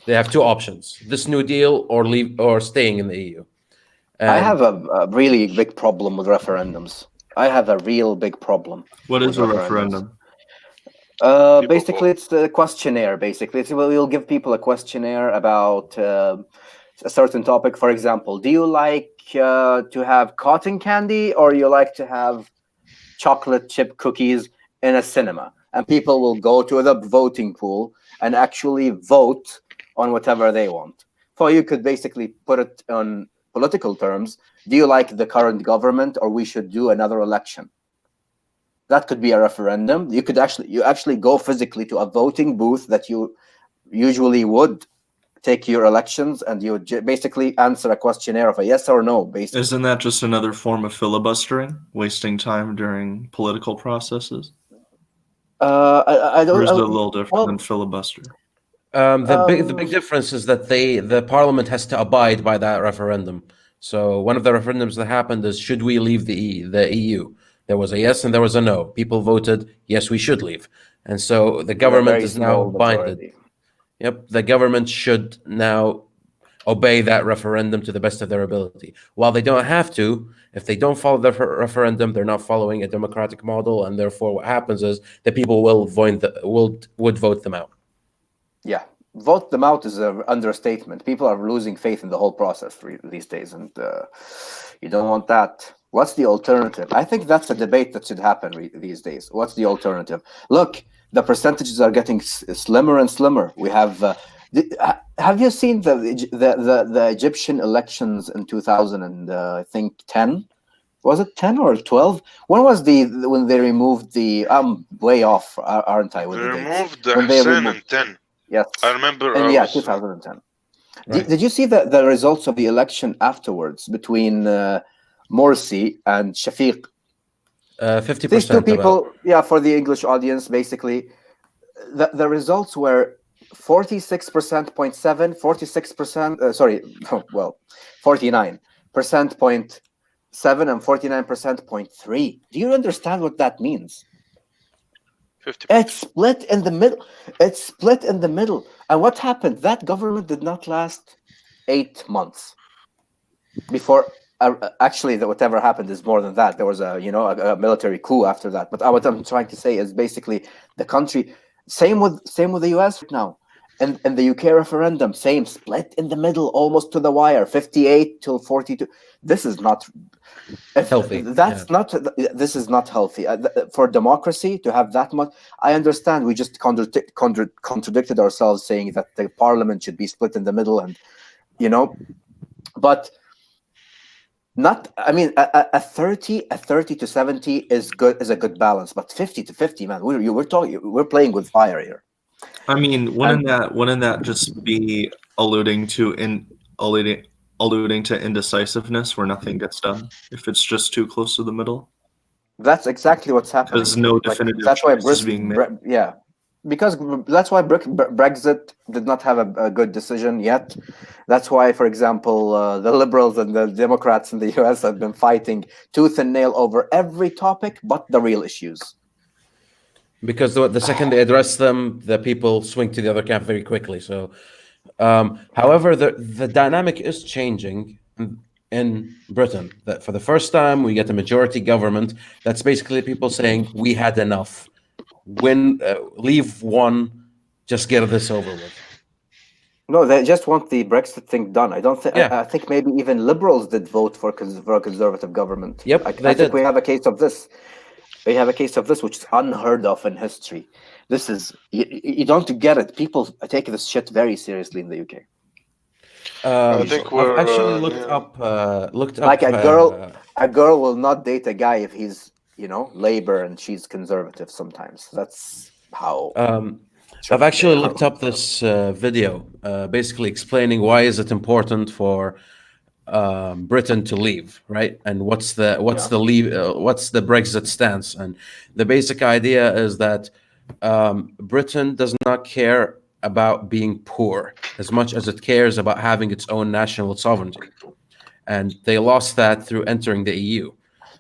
They have two options: this New Deal or leave or staying in the EU. I have And a really big problem with referendums. I have a real big problem. What with is a referendum? People Basically, vote. it's the questionnaire. Basically, we'll give people a questionnaire about a certain topic. For example, do you like to have cotton candy, or you like to have chocolate chip cookies in a cinema? And people will go to the voting pool and actually vote on whatever they want. So you could basically put it on political terms. Do you like the current government, or we should do another election? That could be a referendum. You actually go physically to a voting booth that you usually would take your elections, and you would basically answer a questionnaire of a yes or no. Basically, Isn't that just another form of filibustering, wasting time during political processes? I Or don't. is it a little different than Well, filibuster? the big difference is that the parliament has to abide by that referendum. So one of the referendums that happened is, should we leave the EU? There was a yes and there was a no. People voted yes, we should leave, and so the with a government very is now small binded. majority. Yep, the government should now obey that referendum to the best of their ability. While they don't have to, if they don't follow the referendum, they're not following a democratic model, and therefore what happens is the people will would vote them out. Yeah, vote them out is an understatement. People are losing faith in the whole process these days, and you don't want that. What's the alternative? I think that's a debate that should happen these days. What's the alternative? Look, the percentages are getting slimmer and slimmer. We have. Have you seen the Egyptian elections in 2000 and I think 10? Was it 10 or 12? When was when they removed the? I'm way off, aren't I, with They the dates? removed the When they Hussein removed. in 10. Yes. I remember And I yeah, was 2010. Right. Did you see the results of the election afterwards between Morsi and Shafiq? 50%. These two people, about. yeah, for the English audience, basically, the results were 46%.7, 46%, sorry, well, 49%.7 and 49%.3. Do you understand what that means? 50. It's split in the middle. It's split in the middle. And what happened? That government did not last 8 months before. Actually, whatever happened is more than that. There was a military coup after that. But what I'm trying to say is basically the country. Same with the US right now, and the UK referendum. Same, split in the middle, almost to the wire. 58 till 42. This is not. Healthy. That's not. This is not healthy for democracy to have that much. I understand. We just contradicted ourselves, saying that the parliament should be split in the middle, and but not. I mean, a 30 to 70 is good. Is a good balance, but 50 to 50, man, we're playing with fire here. I mean, wouldn't that just be alluding to indecisiveness where nothing gets done if it's just too close to the middle? That's exactly what's happening. Because no definitive that's why choice is being made. Because that's why Brexit did not have a good decision yet. That's why, for example, the Liberals and the Democrats in the US have been fighting tooth and nail over every topic but the real issues. Because the second they address them, the people swing to the other camp very quickly. So, however, the dynamic is changing in Britain. That for the first time, we get a majority government. That's basically people saying we had enough. Leave one, just get this over with. No, they just want the Brexit thing done. I don't think. Yeah. I think maybe even liberals did vote for a conservative government. Yep, I they think did. we have a case of this. We have a case of this, which is unheard of in history. This is you don't get it. People take this shit very seriously in the UK. I think I've actually looked up. Like a girl will not date a guy if he's Labour and she's conservative. Sometimes that's how. I've actually looked up this video, basically explaining why is it important for Britain to leave, right? And what's the Brexit stance? And the basic idea is that Britain does not care about being poor as much as it cares about having its own national sovereignty, and they lost that through entering the EU,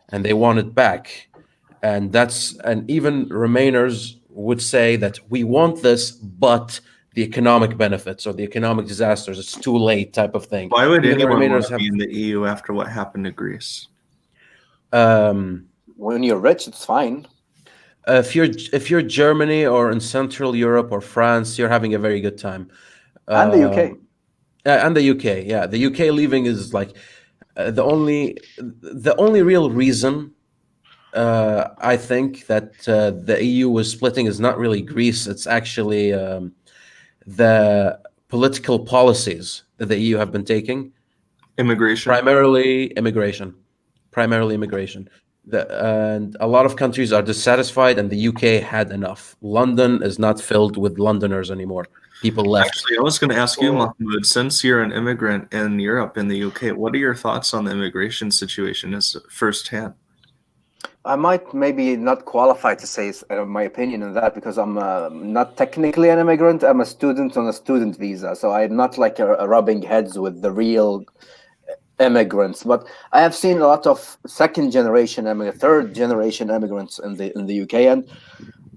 and they want it back. And even Remainers would say that we want this, but the economic benefits or the economic disasters, it's too late, type of thing. Why would Even the anyone want Remainers to be in the EU after what happened to Greece? When you're rich, it's fine. If you're Germany or in Central Europe or France, you're having a very good time. And the UK. And the UK, yeah, the UK leaving is like the only real reason I think that the EU was splitting is not really Greece. It's actually the political policies that the EU have been taking. Immigration. Primarily immigration. And a lot of countries are dissatisfied, and the UK had enough. London is not filled with Londoners anymore. People left. Actually, I was going to ask you, Mahmoud, since you're an immigrant in Europe, in the UK, what are your thoughts on the immigration situation as firsthand? I might maybe not qualify to say my opinion on that because I'm not technically an immigrant. I'm a student on a student visa, so I'm not like rubbing heads with the real immigrants. But I have seen a lot of second generation, third generation immigrants in the UK, and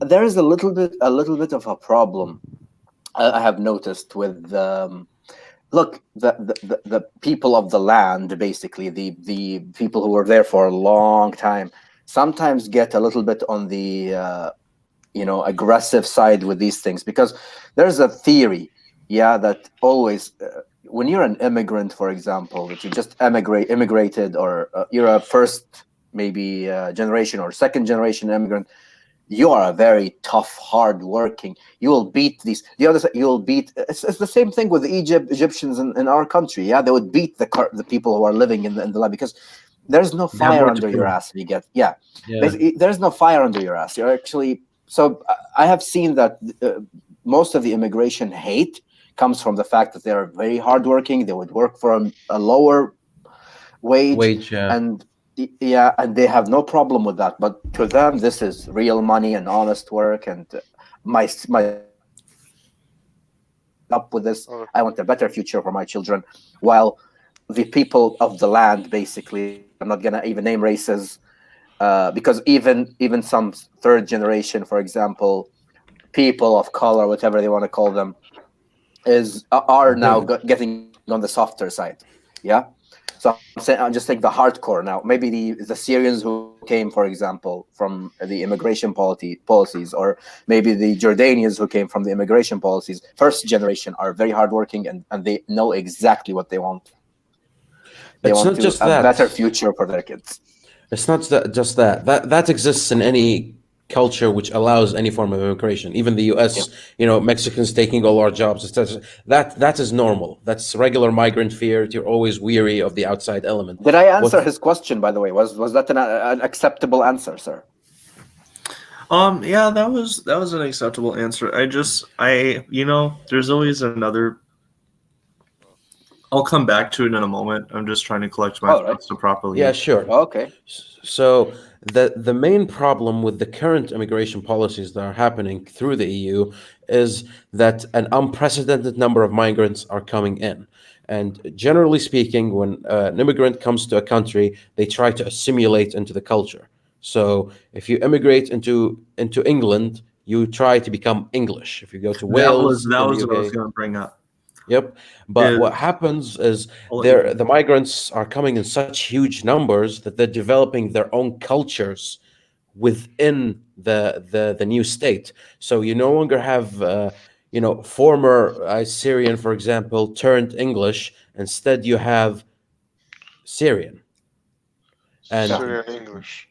there is a little bit of a problem. I have noticed with look, the people of the land, basically the people who were there for a long time, sometimes get a little bit on the aggressive side with these things, because there's a theory, that always when you're an immigrant, for example, that you just immigrated, or you're a first maybe generation or second generation immigrant, you are a very tough, hard working. You will beat the other side. You will beat. It's the same thing with Egyptians in our country. Yeah, they would beat the people who are living in the land, because there's no They have fire more to under your prove. ass. If you get, yeah, Yeah. basically, there's no fire under your ass. You're actually. So I have seen that most of the immigration hate comes from the fact that they are very hardworking. They would work for a lower wage, Wage. and and they have no problem with that. But to them, this is real money and honest work. And my son is like, up with this. Oh, I want a better future for my children. While the people of the land, basically, I'm not gonna even name races, because even some third generation, for example, people of color, whatever they want to call them, are now They- getting on the softer side. Yeah. So I'm saying, I'm just saying the hardcore now. Maybe the Syrians who came, for example, from the immigration policies, or maybe the Jordanians who came from the immigration policies, first generation, are very hardworking, and they know exactly what they want. They It's want not to just a better that. future for their kids. It's not just that. That exists in any culture which allows any form of immigration. Even the Yeah. U.S., Mexicans taking all our jobs. That is normal. That's regular migrant fear. You're always weary of the outside element. Did I answer What his question, by the way? Was that an acceptable answer, sir? Yeah, that was an acceptable answer. There's always another. I'll come back to it in a moment. I'm just trying to collect my All right. thoughts to properly Yeah, answer. sure. Okay. So the main problem with the current immigration policies that are happening through the EU is that an unprecedented number of migrants are coming in. And generally speaking, when an immigrant comes to a country, they try to assimilate into the culture. So if you immigrate into England, you try to become English. If you go to That was Wales that in the was what I was UK, going to bring up. yep. But what Is happens is I'll let you finish. the migrants are coming in such huge numbers that they're developing their own cultures within the new state. So you no longer have former Syrian, for example, turned English. Instead, you have Syrian, Yeah. and Syrian English.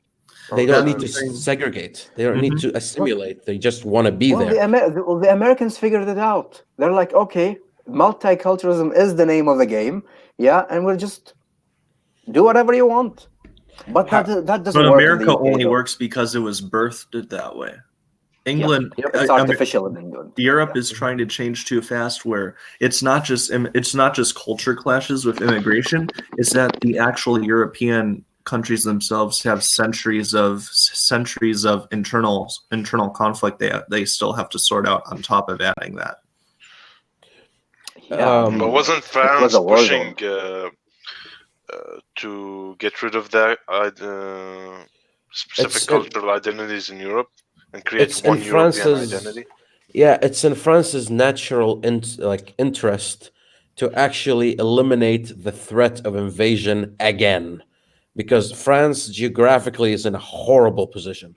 they don't That's Okay. need the to thing. segregate. They don't need Hmm. to Well, assimilate. They just want to be well, there. the Americans figured it out. They're like, okay, multiculturalism is the name of the game. Yeah, and we'll just do whatever you want. But How, that doesn't But work in the America UK, only though. works because it was birthed that way. Yeah, England, yep. it's artificial in England. Europe Yeah. is trying to change too fast. Where it's not just culture clashes with immigration. It's that the actual European countries themselves have centuries of internal conflict they still have to sort out on top of adding that. Yeah, I But mean, Um, wasn't it was France a war pushing zone. to get rid of their specific it's in, cultural identities in Europe and create it's in one European France's identity? Yeah, it's in France's natural interest to actually eliminate the threat of invasion again, because France geographically is in a horrible position.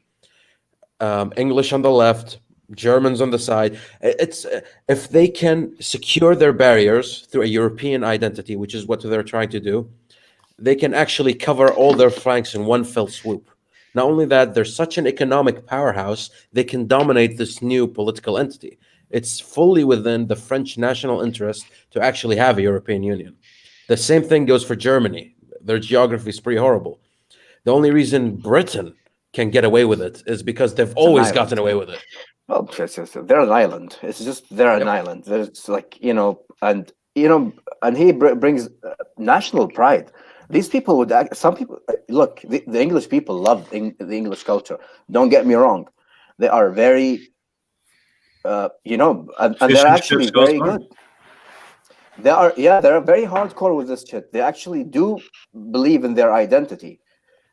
English on the left, Germans on the side. It's if they can secure their barriers through a European identity, which is what they're trying to do, they can actually cover all their flanks in one fell swoop. Not only that, they're such an economic powerhouse, they can dominate this new political entity. It's fully within the French national interest to actually have a European Union. The same thing goes for Germany. Their geography is pretty horrible. The only reason Britain can get away with it is because they've It's an always gotten island. away with it. Well, they're an island. It's just they're an Yep. island. There's like and he brings national pride. These people would some people look. The English people love the English culture. Don't get me wrong. They are very and Fish they're and actually chips goes very far. good. They're very hardcore with this shit. They actually do believe in their identity.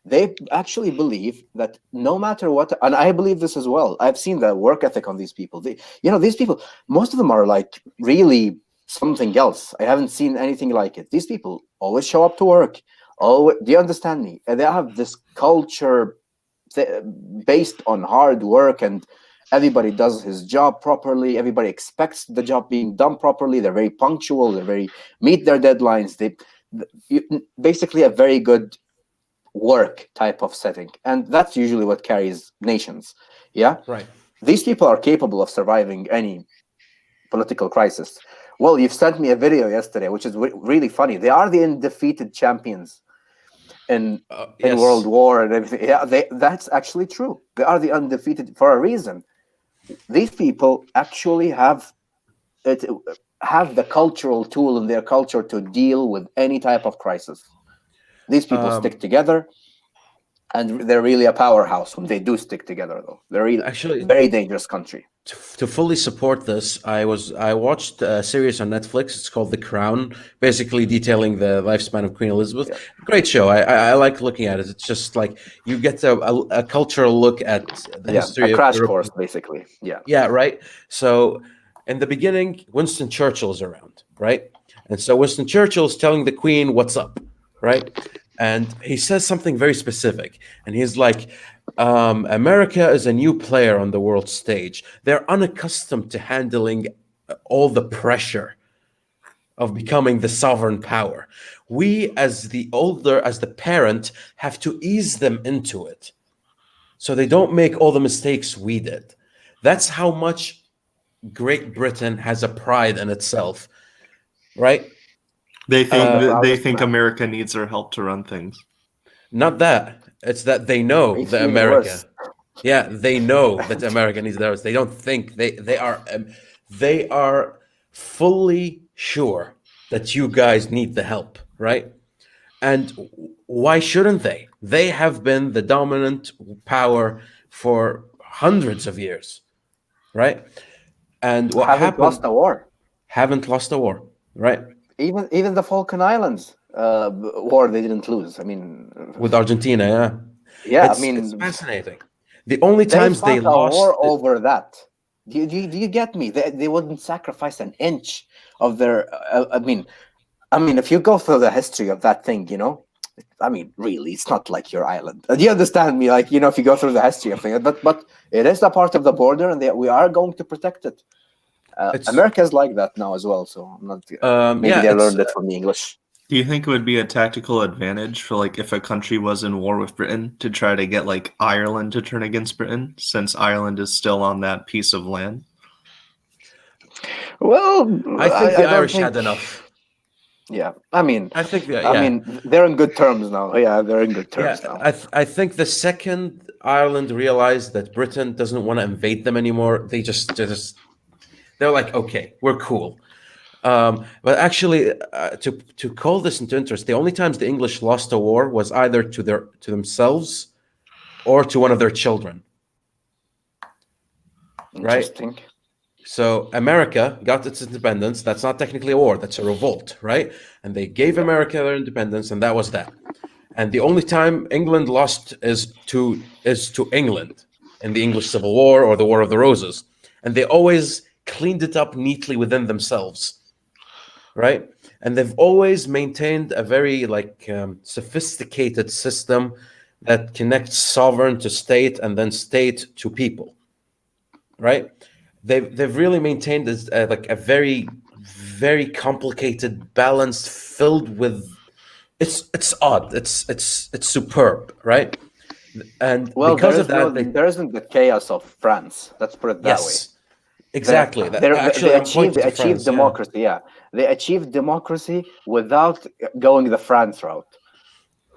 They actually believe that no matter what, and I believe this as well. I've seen the work ethic on these people. These people, most of them are like really something else. I haven't seen anything like it. These people always show up to work. Oh, do you understand me? And they have this culture based on hard work, and everybody does his job properly. Everybody expects the job being done properly. They're very punctual. They very meet their deadlines. Basically a very good work type of setting, and that's usually what carries nations. Yeah, Right. these people are capable of surviving any political crisis. Well, you've sent me a video yesterday, which is really funny. They are the undefeated champions in Yes. World War and everything. Yeah, that's actually true. They are the undefeated for a reason. These people actually have the cultural tool in their culture to deal with any type of crisis. These people stick together, and they're really a powerhouse when they do stick together. Though they're really Actually, very dangerous country. to fully support this, I watched a series on Netflix. It's called The Crown, basically detailing the lifespan of Queen Elizabeth. Yeah. Great show. I like looking at it. It's just like you get a cultural look at the history a of crash Europe. course, basically. Yeah, right. So in the beginning, Winston Churchill's around, right? And so Winston Churchill's telling the Queen what's up, right? And he says something very specific. And he's like, America is a new player on the world stage. They're unaccustomed to handling all the pressure of becoming the sovereign power. We, as the parent, have to ease them into it so they don't make all the mistakes we did. That's how much Great Britain has a pride in itself, right? They think proudest man. America needs our help to run things. Not that. It's that they know It's that even America. worse. Yeah, they know that America needs theirs. They don't think they are fully sure that you guys need the help, right? And why shouldn't they? They have been the dominant power for hundreds of years, right? And what Haven't happened? lost a war. Haven't lost a war, right? Even the Falkland Islands war they didn't lose. I mean, With Argentina, yeah. yeah. It's fascinating. The only times they fought a lost, war over that. Do you get me? They wouldn't sacrifice an inch of their. I mean, if you go through the history of that thing, I mean, really, it's not like your island. Do you understand me? Like, if you go through the history of things, but it is a part of the border, and we are going to protect it. America is like that now as well, so I'm not. Maybe they learned it from the English. Do you think it would be a tactical advantage for, like, if a country was in war with Britain to try to get, like, Ireland to turn against Britain, since Ireland is still on that piece of land? Well, I think the don't Irish think- had enough. Yeah, I mean, I think that, yeah. I mean, they're in good terms now. Yeah, they're in good terms now. I think the second Ireland realized that Britain doesn't want to invade them anymore, they're like, okay, we're cool. But actually, to call this into interest, the only times the English lost a war was either to themselves or to one of their children. Right? Interesting. So America got its independence. That's not technically a war. That's a revolt, right? And they gave America their independence, and that was that. And the only time England lost is to England in the English Civil War or the War of the Roses. And they always cleaned it up neatly within themselves, right? And they've always maintained a very sophisticated system that connects sovereign to state and then state to people, right? They've really maintained this a very, very complicated balance filled with it's odd, it's superb, right? And Well, because of that, there isn't the chaos of France. Let's put it that way. yes, exactly. They achieved France, democracy. Yeah, they achieved democracy without going the France route.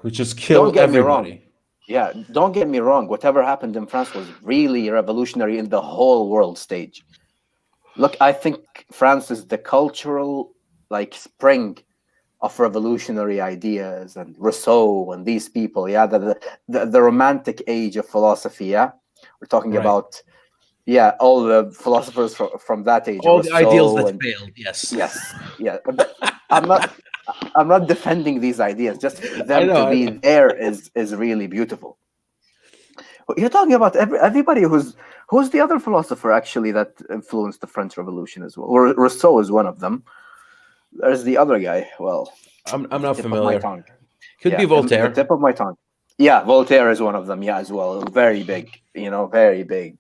which just kill Don't get me wrong. everybody. Yeah, don't get me wrong. Whatever happened in France was really revolutionary in the whole world stage. Look, I think France is the cultural spring of revolutionary ideas, and Rousseau and these people. Yeah, the romantic age of philosophy. Yeah, we're talking Right. about all the philosophers from that age. All the ideals Rousseau that failed. Yes. Yes, yeah. I'm I'm not defending these ideas. Just for I them know, to I be know. there is really beautiful. You're talking about everybody who's the other philosopher actually that influenced the French Revolution as well. Or Rousseau is one of them. There's the other guy. Well, I'm the not tip of my familiar. tongue. Could be Yeah, the Voltaire. tip of my tongue. Yeah, Voltaire is one of them. Yeah, as well. Very big, very big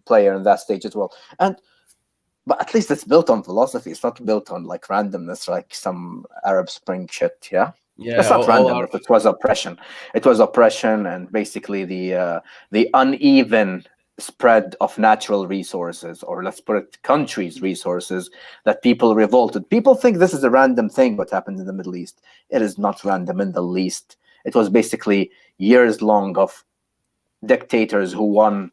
player in that stage as well. But at least it's built on philosophy. It's not built on like randomness, like some Arab Spring shit. Yeah, Yeah, it's not all our randomness. It was oppression. It was oppression, and basically the uneven spread of natural resources, or let's put it, countries' resources that people revolted. People think this is a random thing. What happened in the Middle East? It is not random in the least. It was basically years long of dictators who won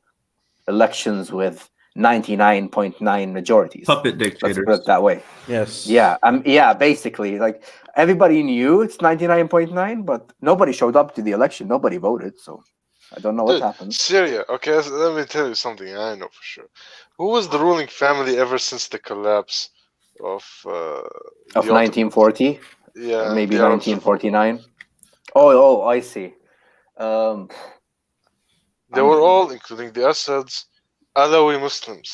elections with 99.9 majorities. Puppet Let's dictators. put it that way. yes. Yeah, basically, like everybody knew it's 99.9, but nobody showed up to the election. Nobody voted, so I don't know what Dude, happened. Syria. Okay, let me tell you something I know for sure. Who was the ruling family ever since the collapse of Of the Ottoman? 1940, Yeah, and maybe the Arabs revolt. 1949. Oh, I see. Um, They were all, including the Assads, Alawi Muslims.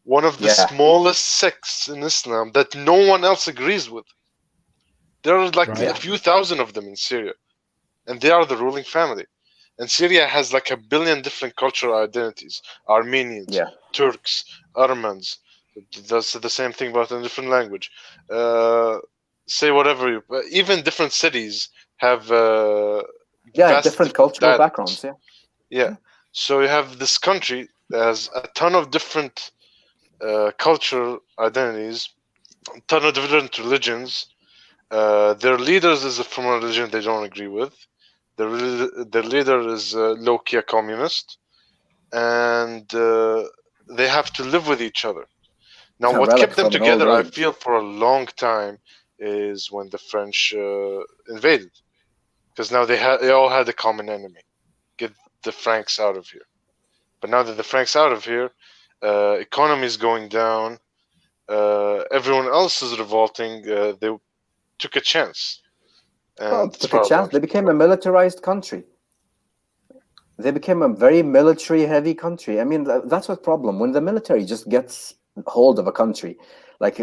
One of the yeah, smallest sects in Islam that no one else agrees with. There are like Right. a few thousand of them in Syria, and they are the ruling family. And Syria has like a billion different cultural identities: Armenians, yeah. Turks, Armenians. That's the same thing, but in a different language. Uh, say whatever you. Even different cities have Yeah, vast different different cultural dialects. backgrounds. Yeah, Yeah. So you have this country that has a ton of different cultural identities, a ton of different religions. Their leaders is from a religion they don't agree with. Their leader is low-key a communist, and they have to live with each other. Now, a what relic kept them from an old together, I age. feel, for a long time, is when the French invaded, because now they all had a common enemy: get the Franks out of here. But now that the Franks out of here, economy is going down. Everyone else is revolting. They took a chance, Well, and as took a far as I'm chance. They became a militarized country. They became a very military heavy country. I mean, that's what problem when the military just gets hold of a country, like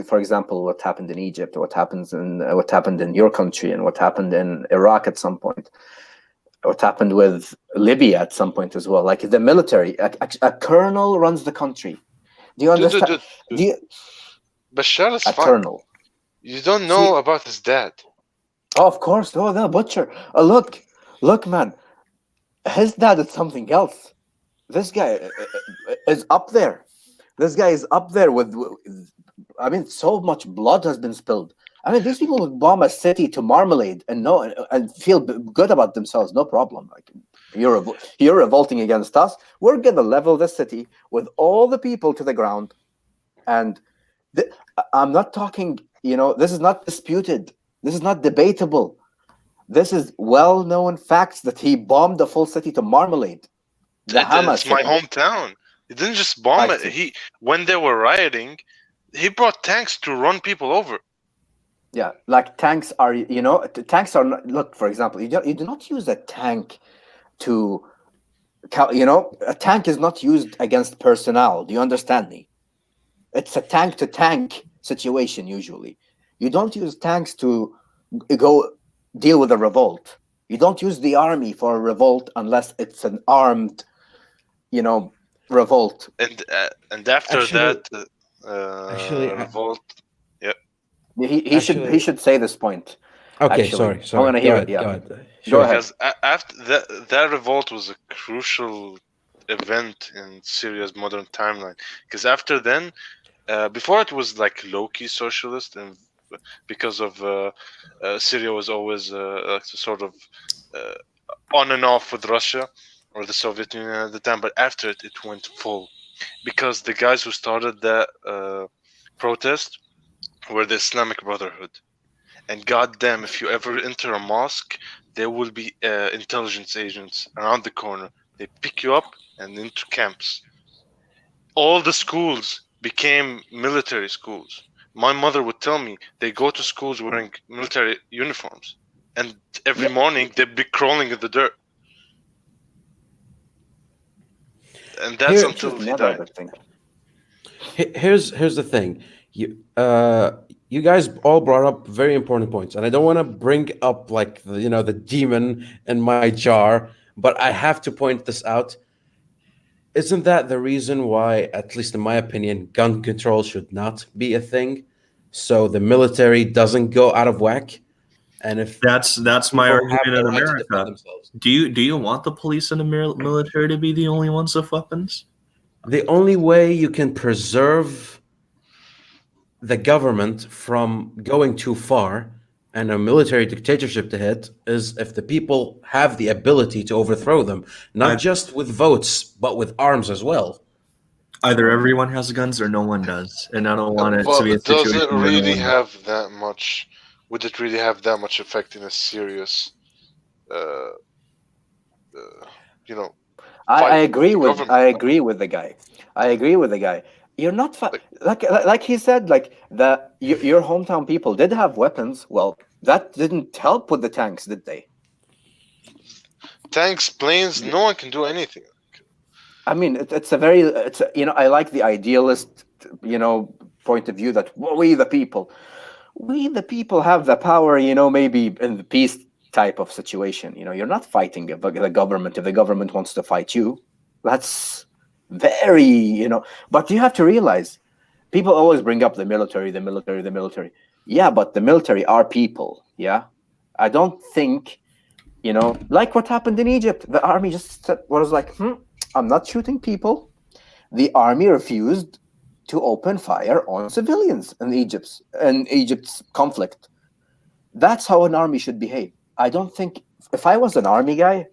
for example, what happened in Egypt, what happened in your country, and what happened in Iraq at some point, what happened with Libya at some point as well. Like the military, a colonel runs the country. Do you dude, dude, understand? dude, Do dude. you, Bashar is a fine. colonel? You don't See, know about his dad. oh, of course, oh, the butcher. Look, man, his dad is something else. This guy is up there. This guy is up there with. I mean, so much blood has been spilled. I mean, these people would bomb a city to marmalade and no and feel good about themselves. No problem. Like you're revolting against us. We're gonna level the city with all the people to the ground. And I'm not talking. This is not disputed. This is not debatable. This is well-known facts that he bombed the full city to marmalade. The Hama It's my city. hometown. He didn't just I bomb it. see. When they were rioting, he brought tanks to run people over. Yeah, like tanks are, tanks are not, look, for example, you do not use a tank to, a tank is not used against personnel. Do you understand me? It's a tank to tank situation usually. You don't use tanks to go deal with a revolt. You don't use the army for a revolt unless it's an armed, revolt. And after Actually, that actually, revolt, yeah. He actually. should say this point. Okay, Actually, sorry, I sorry. want to Go hear it. ahead, Yeah, go ahead. go Sure. ahead. Because after that revolt was a crucial event in Syria's modern timeline. Because after then, before it was like low-key socialist, and because of Syria was always like sort of uh, on and off with Russia or the Soviet Union at the time. But after it went full, because the guys who started that protest were the Islamic Brotherhood. And goddamn, if you ever enter a mosque, there will be intelligence agents around the corner. They pick you up and into camps. All the schools became military schools. My mother would tell me they go to schools wearing military uniforms, and every Yeah. morning they'd be crawling in the dirt. And that's Here, Which is until he never a died. good thing. here's the thing. You guys all brought up very important points, and I don't want to bring up like the demon in my jar, but I have to point this out. Isn't that the reason why, at least in my opinion, gun control should not be a thing? So the military doesn't go out of whack, and if That's my people have argument the in right to defend America. themselves. Do you want the police and the military to be the only ones with weapons? The only way you can preserve the government from going too far and a military dictatorship to hit is if the people have the ability to overthrow them, not I, just with votes, but with arms as well. Either everyone has guns or no one does, and I don't want it to be a But does situation it where no really one does. have that much? Would it really have that much effect in a serious, uh, uh you know, I fight with agree the with government? the guy. I agree with the guy. You're not Like like he said, like your hometown people did have weapons. Well, that didn't help with the tanks, did they? tanks, planes, no one can do anything. I mean, it's a very I like the idealist point of view that we the people have the power. Maybe in the peace type of situation. You're not fighting the government if the government wants to fight you. That's very But you have to realize people always bring up the military, the military, the military. Yeah, but the military are people. Yeah, I don't think like what happened in Egypt. The army just was like, I'm not shooting people. The army refused to open fire on civilians in Egypt's conflict. That's how an army should behave. I don't think if I was an army guy,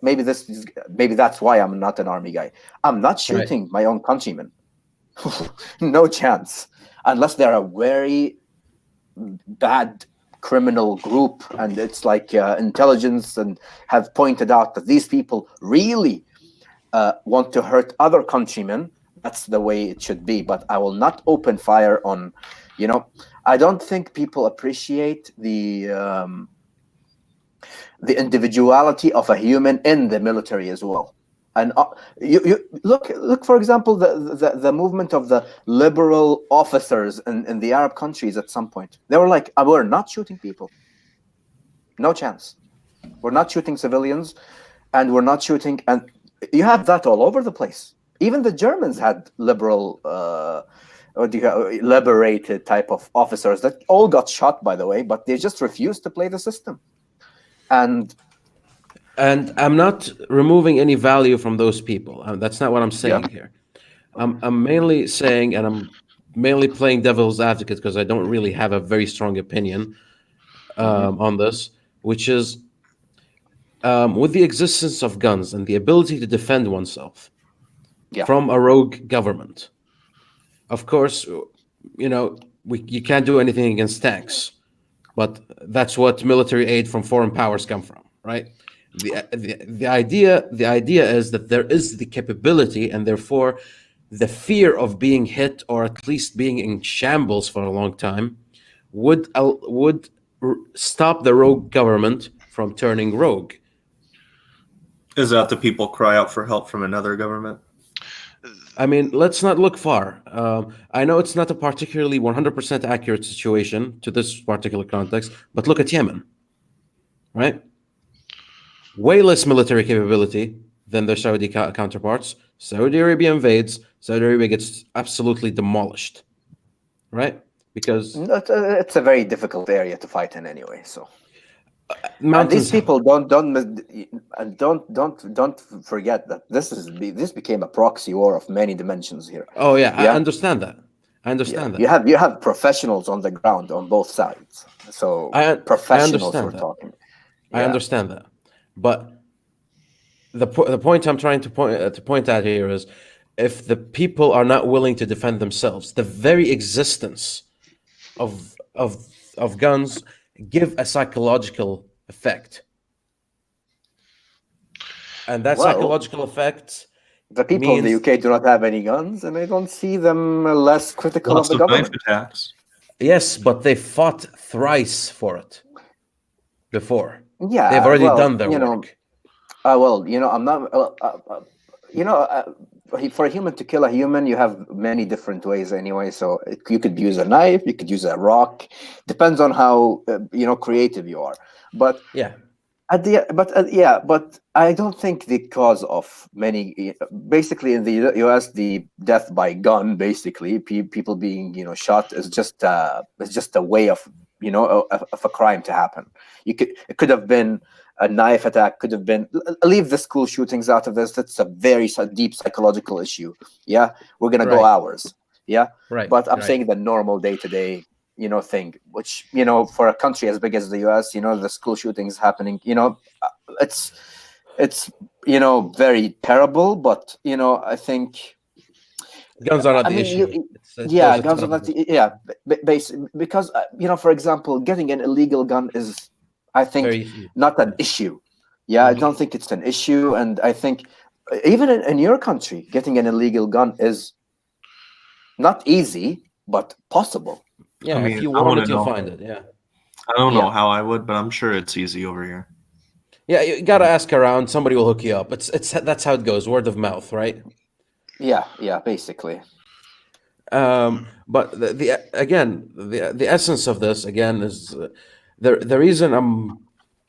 maybe that's why I'm not an army guy. I'm not Right. shooting my own countrymen. No chance, unless they're a very bad criminal group, and it's like intelligence and have pointed out that these people really want to hurt other countrymen. That's the way it should be. But I will not open fire on, I don't think people appreciate the individuality of a human in the military as well. And you look for example the movement of the liberal officers in the Arab countries. At some point they were like, we're not shooting people, no chance, we're not shooting civilians, and we're not shooting. And you have that all over the place. Even the Germans had liberal or liberated type of officers that all got shot, by the way, but they just refused to play the system. And I'm not removing any value from those people. That's not what I'm saying here. I'm mainly saying, and I'm mainly playing devil's advocate because I don't really have a very strong opinion on this, which is with the existence of guns and the ability to defend oneself yeah, from a rogue government. Of course, you can't do anything against tanks, but that's what military aid from foreign powers come from, right? The idea is that there is the capability, and therefore the fear of being hit or at least being in shambles for a long time would stop the rogue government from turning rogue. Is that the people cry out for help from another government? I mean, let's not look far. I know it's not a particularly 100% accurate situation to this particular context, but look at Yemen, right? Way less military capability than their Saudi counterparts. Saudi Arabia invades, Saudi Arabia gets absolutely demolished, right? Because it's a very difficult area to fight in anyway. So, and mountains. these people don't forget that this became a proxy war of many dimensions here. Oh yeah, I Yeah, understand that. I yeah. understand You that. have professionals on the ground on both sides. So I professionals understand we're that. talking. I Yeah. understand that. But the point I'm trying to point out here is, if the people are not willing to defend themselves, the very existence of guns give a psychological effect, and that Well, psychological effect the people in the means UK do not have any guns, and I don't see them less critical of Lots the of knife government. attacks. Yes, but they fought thrice for it before. They've Yeah, already well, done their work. I'm not. You know, for a human to kill a human, you have many different ways anyway. So you could use a knife, you could use a rock. Depends on how creative you are. But Yeah, but I don't think the cause of many, basically in the U.S., the death by gun, basically people being shot is just a way of of a crime to happen. It could have been a knife attack, could have been leave the school shootings out of this. That's a very deep psychological issue. Yeah, we're gonna go right, hours. Yeah, right, but I'm right. saying the normal day to day thing, which for a country as big as the US, the school shootings happening, it's it's very terrible, but I think, Guns are not I the mean, issue. It yeah, goes a guns ton are of not, other stuff. yeah, because for example, getting an illegal gun is, I think, Very easy. not Yeah. an issue. Yeah, I Mhm. don't think it's an issue, and I think even in your country, getting an illegal gun is not easy, but possible. I Yeah, if mean, you I want want to it, you'll know. find it. Yeah. I don't know Yeah, how I would, but I'm sure it's easy over here. Yeah, you gotta ask around. Somebody will hook you up. It's that's how it goes. Word of mouth, right? yeah, basically. But the essence of this again is the reason I'm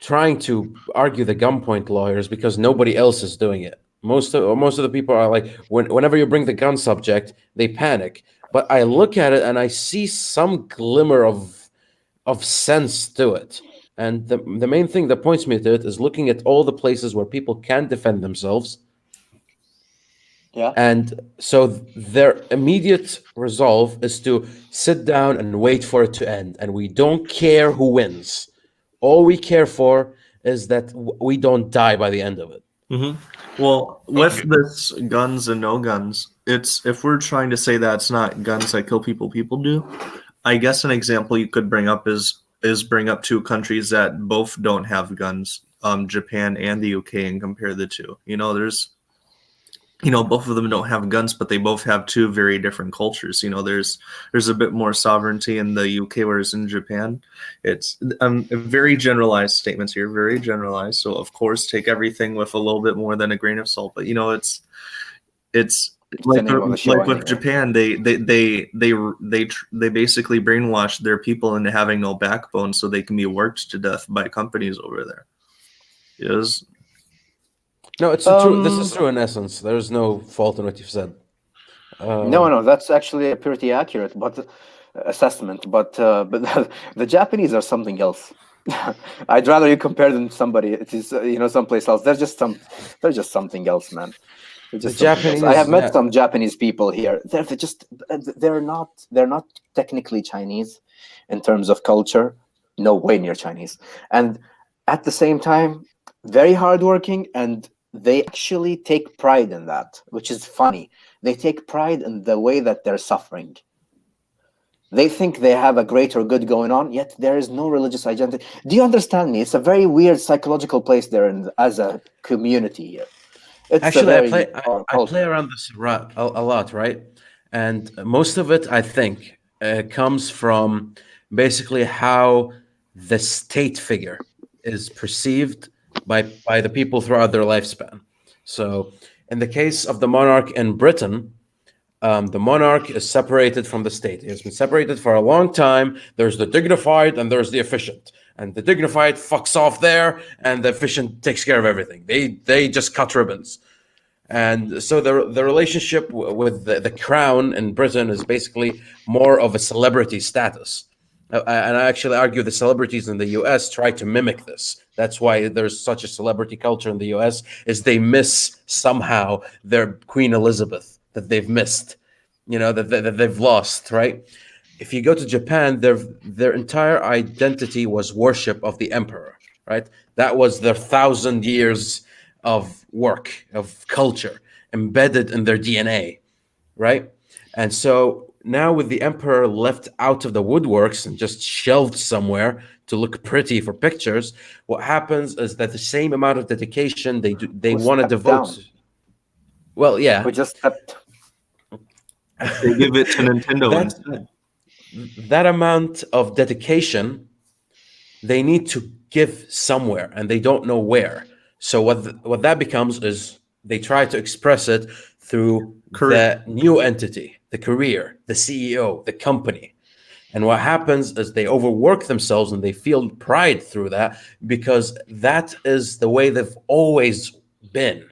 trying to argue the gunpoint law is because nobody else is doing it. Most of the people are like whenever you bring the gun subject, they panic. But I look at it and I see some glimmer of sense to it. And the main thing that points me to it is looking at all the places where people can defend themselves. Yeah. And so their immediate resolve is to sit down and wait for it to end. And we don't care who wins. All we care for is that we don't die by the end of it. Well, with Okay. this guns and no guns, it's if we're trying to say that it's not guns that kill people, people do. I guess an example you could bring up is bring up two countries that both don't have guns, Japan and the UK, and compare the two. There's both of them don't have guns, but they both have two very different cultures. There's a bit more sovereignty in the UK, whereas in Japan, it's very generalized statements here, very generalized. So of course, take everything with a little bit more than a grain of salt. But it's It's the name of the show like with anyway. Japan, they basically brainwash their people into having no backbone, so they can be worked to death by companies over there. Yes. No, it's a true. This is Um, true in essence. There's no fault in what you've said. no, that's actually a pretty accurate but assessment. But the Japanese are something else. I'd rather you compare them to somebody. It is someplace else. They're just something else, man. They're The just something else. I have Japanese, met yeah. some Japanese people here. They're not technically Chinese in terms of culture. No way near Chinese. And at the same time, very hardworking, and they actually take pride in that, which is funny. They take pride in the way that they're suffering. They think they have a greater good going on, yet there is no religious identity. Do you understand me? It's a very weird psychological place they're in as a community here. It's a Actually, very I play culture. around this a lot, right? And most of it, I think, comes from basically how the state figure is perceived by the people throughout their lifespan. So, in the case of the monarch in Britain, the monarch is separated from the state. He has been separated for a long time. There's the dignified and there's the efficient. And the dignified fucks off there, and the efficient takes care of everything. They just cut ribbons. And so the relationship with the crown in Britain is basically more of a celebrity status. And I actually argue the celebrities in the US try to mimic this. That's why there's such a celebrity culture in the US, is they miss somehow their Queen Elizabeth that they've missed, that they've lost, right? If you go to Japan, their entire identity was worship of the emperor, right? That was their 1,000 years of work, of culture embedded in their DNA, right? And so now with the emperor left out of the woodworks and just shelved somewhere to look pretty for pictures, what happens is that the same amount of dedication they Who want to stepped devote. down? Well, Who yeah, just stepped? They give it to Nintendo that instead. that amount of dedication they need to give somewhere, and they don't know where. So what that becomes is they try to express it through Career. the new entity, the career, the CEO, the company. And what happens is they overwork themselves and they feel pride through that because that is the way they've always been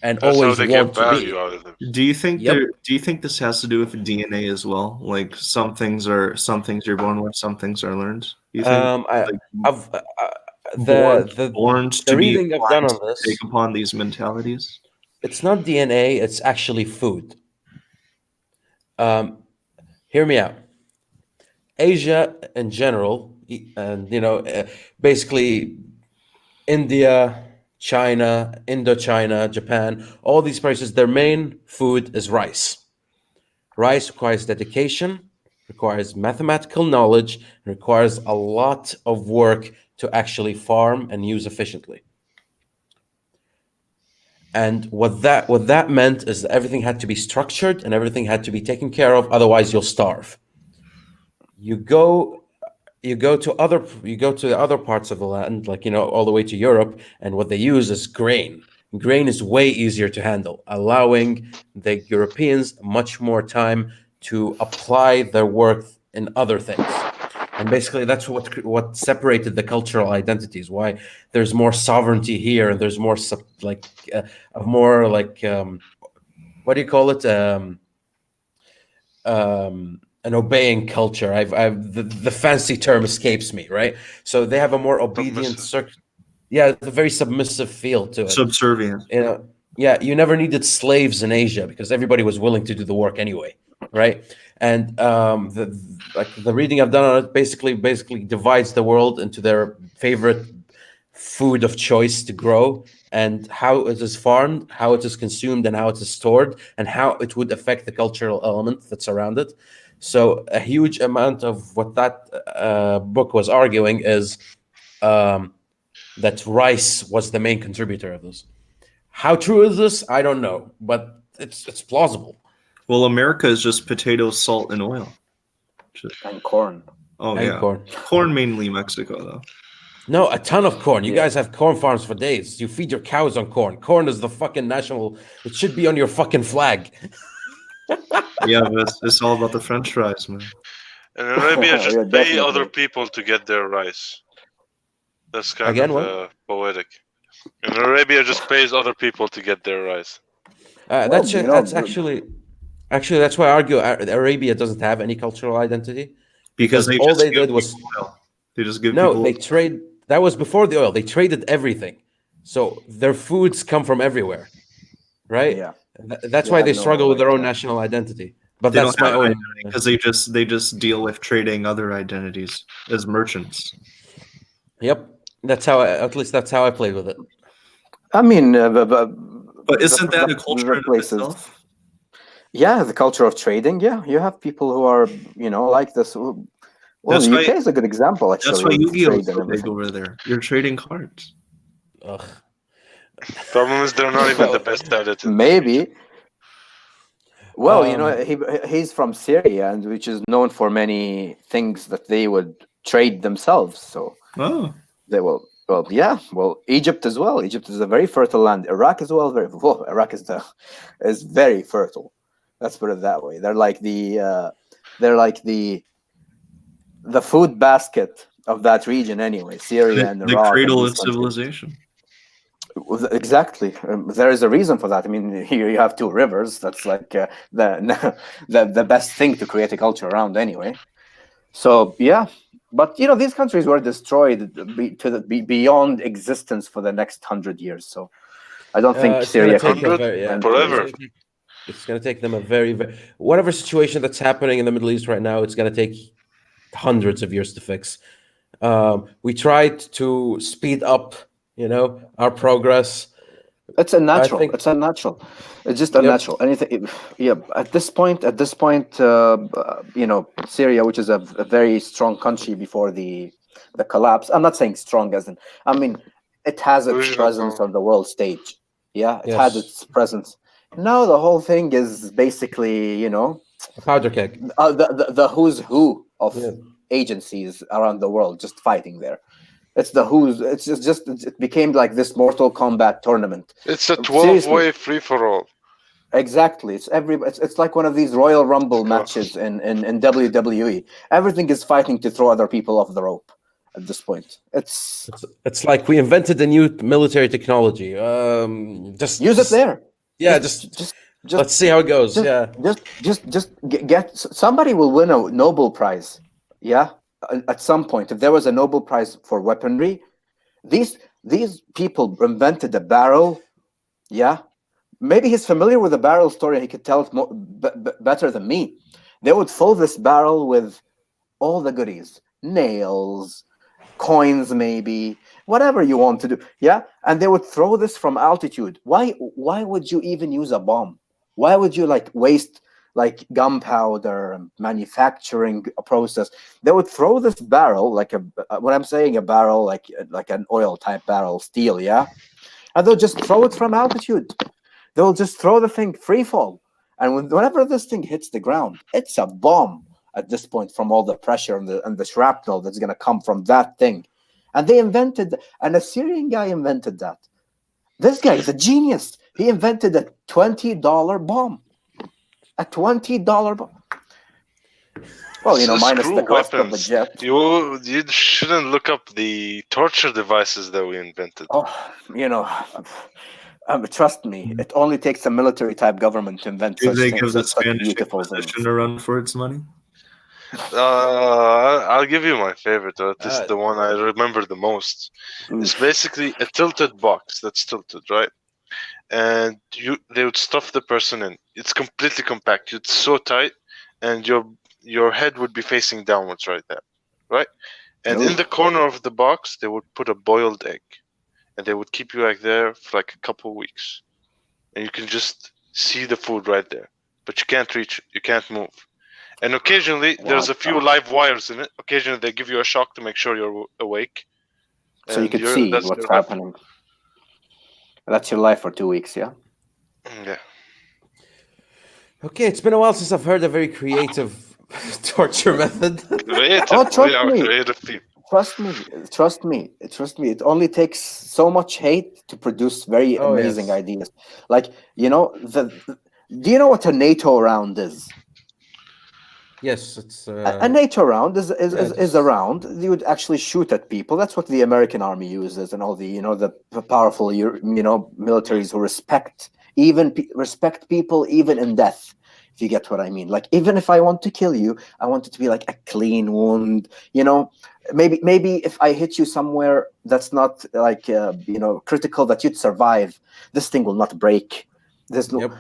and That's how always they get want to value be. out of them. Do you think Yep. do you think this has to do with DNA as well? Like some things you're born with, some things are learned. Do you think like I've born the born the to be reading I've done inclined on to take this, upon these mentalities? it's not DNA, it's actually food. Hear me out. Asia in general, and basically India, China, Indochina, Japan, all these places, their main food is rice. Rice requires dedication, requires mathematical knowledge, requires a lot of work to actually farm and use efficiently. And what that meant is that everything had to be structured and everything had to be taken care of, otherwise you'll starve. You go you go to the other parts of the land, like all the way to Europe, and what they use is grain. Grain is way easier to handle, allowing the Europeans much more time to apply their worth in other things. And basically, that's what separated the cultural identities. Why there's more sovereignty here, and there's more more like what do you call it? An obeying culture. The fancy term escapes me, right? So they have a more obedient, Submissive. yeah, a very submissive feel to it. Subservient. Yeah, you never needed slaves in Asia because everybody was willing to do the work anyway, right? And the reading I've done on it basically divides the world into their favorite food of choice to grow and how it is farmed, how it is consumed, and how it is stored, and how it would affect the cultural element that's around it. So a huge amount of what that book was arguing is that rice was the main contributor of this. How true is this? I don't know, but it's plausible. Well, America is just potatoes, salt, and oil. And corn. Oh And yeah, corn. corn mainly Mexico though. No, a ton of corn. You Yeah. guys have corn farms for days. You feed your cows on corn. Corn is the fucking national. It should be on your fucking flag. Yeah, but it's all about the French fries, man. In Arabia, just Yeah, pay other definitely. people to get their rice. That's kind Again, of what? poetic. In Arabia, just pays other people to get their rice. That's Well, that's actually that's why I argue Arabia doesn't have any cultural identity Because because they all just they give did was people oil. They just give no, people. they trade. That was before the oil. They traded everything, so their foods come from everywhere, right? Yeah. That's They why have they no struggle with their own like. national identity. But They that's don't have my an own. identity because they just deal with trading other identities as merchants. Yep, that's how. At least that's how I played with it. I mean, But isn't that a culture the in of places. itself? Yeah, the culture of trading. Yeah, you have people who are like this. Well, That's the why. UK is a good example That's actually why with Yu-Gi-Oh is trade and so big everything. over there. You're trading cards. Ugh. Problem is, they're not even the best at it in that region. Maybe. Well, Um, he's from Syria, and which is known for many things that they would trade themselves. So Oh, they will. Well, yeah. Well, Egypt as well. Egypt is a very fertile land. Iraq as well. Iraq is very fertile. Let's put it that way. They're like the food basket of that region anyway. Syria and the Iraq and cradle these of countries. civilization. Exactly. There is a reason for that. I mean, here you have two rivers. That's like the best thing to create a culture around anyway. So yeah, but these countries were destroyed beyond existence for the next 100 years. So I don't think it's gonna Syria take could a 100 very yeah. forever. It's gonna take them a very whatever situation that's happening in the Middle East right now. It's gonna take hundreds of years to fix. We tried to speed up, our progress. it's a I natural. think. It's a natural. It's just Yep. unnatural. Anything. Yeah. At this point, Syria, which is a very strong country before the collapse. I'm not saying strong as in. I mean, it has its Original presence power. on the world stage. Yeah, it had Yes. its presence. Now the whole thing is basically, A powder keg. the who's who of Yeah. agencies around the world just fighting there. It's the who's. It's just it became like this Mortal Kombat tournament. It's a Seriously, 12-way free for all. exactly. It's like one of these Royal Rumble matches in WWE. Everything is fighting to throw other people off the rope at this point. It's like we invented a new military technology. Just Use it there. Yeah, Just let's see how it goes. Yeah. just get somebody will win a Nobel Prize. Yeah, at some point, if there was a Nobel Prize for weaponry, these people invented a barrel. Yeah, maybe he's familiar with the barrel story. He could tell it better than me. They would fill this barrel with all the goodies, nails, coins, maybe whatever you want to do. Yeah, and they would throw this from altitude. Why would you even use a bomb? Why would you like waste like gunpowder and manufacturing a process? They would throw this barrel like when I'm saying a barrel, like an oil type barrel, steel. Yeah, and they'll just throw it from altitude. They'll just throw the thing free fall, and whenever this thing hits the ground, it's a bomb at this point from all the pressure and the shrapnel that's going to come from that thing. And they invented, an Assyrian guy invented that. This guy is a genius. He invented a $20 bomb. A $20 bomb. Well, minus Screw the cost weapons. of the jet. You shouldn't look up the torture devices that we invented. Oh, trust me, it only takes a military type government to invent Do such they things. give the Such Spanish beautiful Inquisition things. to run for its money? I'll give you my favorite. This is the one I remember the most. It's Oof. basically a tilted box that's tilted, right? And they would stuff the person in. It's completely compact. It's so tight, and your head would be facing downwards right there, right? And in Ooh. the corner of the box, they would put a boiled egg, and they would keep you like there for like a couple weeks, and you can just see the food right there, but you can't reach it. You can't move. And occasionally, there's a few live wires in it. Occasionally, they give you a shock to make sure you're awake. So you could see That's what's your life. happening. That's your life for 2 weeks, yeah? Yeah. Okay, it's been a while since I've heard a very creative torture method. Creative. Oh, We are creative people. Trust me. It only takes so much hate to produce very Oh, amazing yes. ideas. Like, do you know what a NATO round is? Yes, it's A NATO round is just- a round you would actually shoot at people. That's what the American army uses, and all the the powerful militaries who respect people even in death. If you get what I mean, like even if I want to kill you, I want it to be like a clean wound. Maybe if I hit you somewhere that's not like critical, that you'd survive. This thing will not break. There's no. Yep.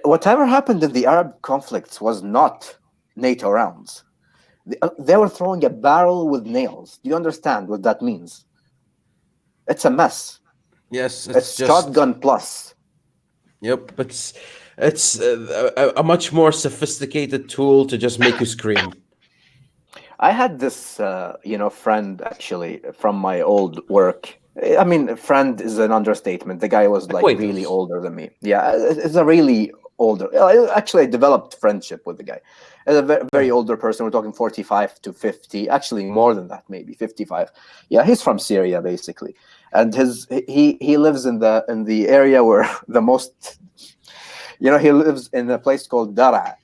Whatever happened in the Arab conflicts was not NATO rounds. They were throwing a barrel with nails. Do you understand what that means? It's a mess. Yes, It's just shotgun plus. Yep, it's a much more sophisticated tool to just make you scream. I had this, friend actually from my old work. I mean, a friend is an understatement. The guy was like Acquaintance. really older than me. Yeah, it's a really older. Actually, I developed friendship with the guy. As a very, very older person, we're talking 45 to 50. Actually, more than that, maybe 55. Yeah, he's from Syria basically, and he lives in the area where the most. He lives in a place called Dara,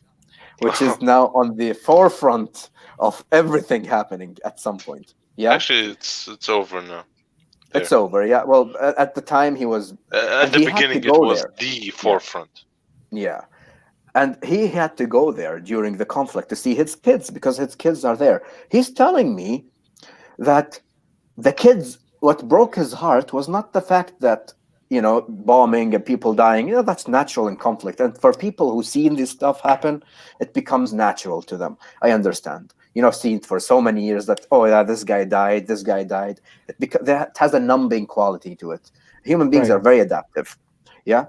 which is now on the forefront of everything happening at some point. Yeah, Actually, it's over now. it's over. Yeah, well, at the time he was. At And the he had to beginning, it go was there. the forefront. Yeah, and he had to go there during the conflict to see his kids because his kids are there. He's telling me that the kids, what broke his heart was not the fact that bombing and people dying. That's natural in conflict, and for people who seen this stuff happen, it becomes natural to them. I understand. Seen for so many years that this guy died, that has a numbing quality to it. Human beings Right. are very adaptive. Yeah,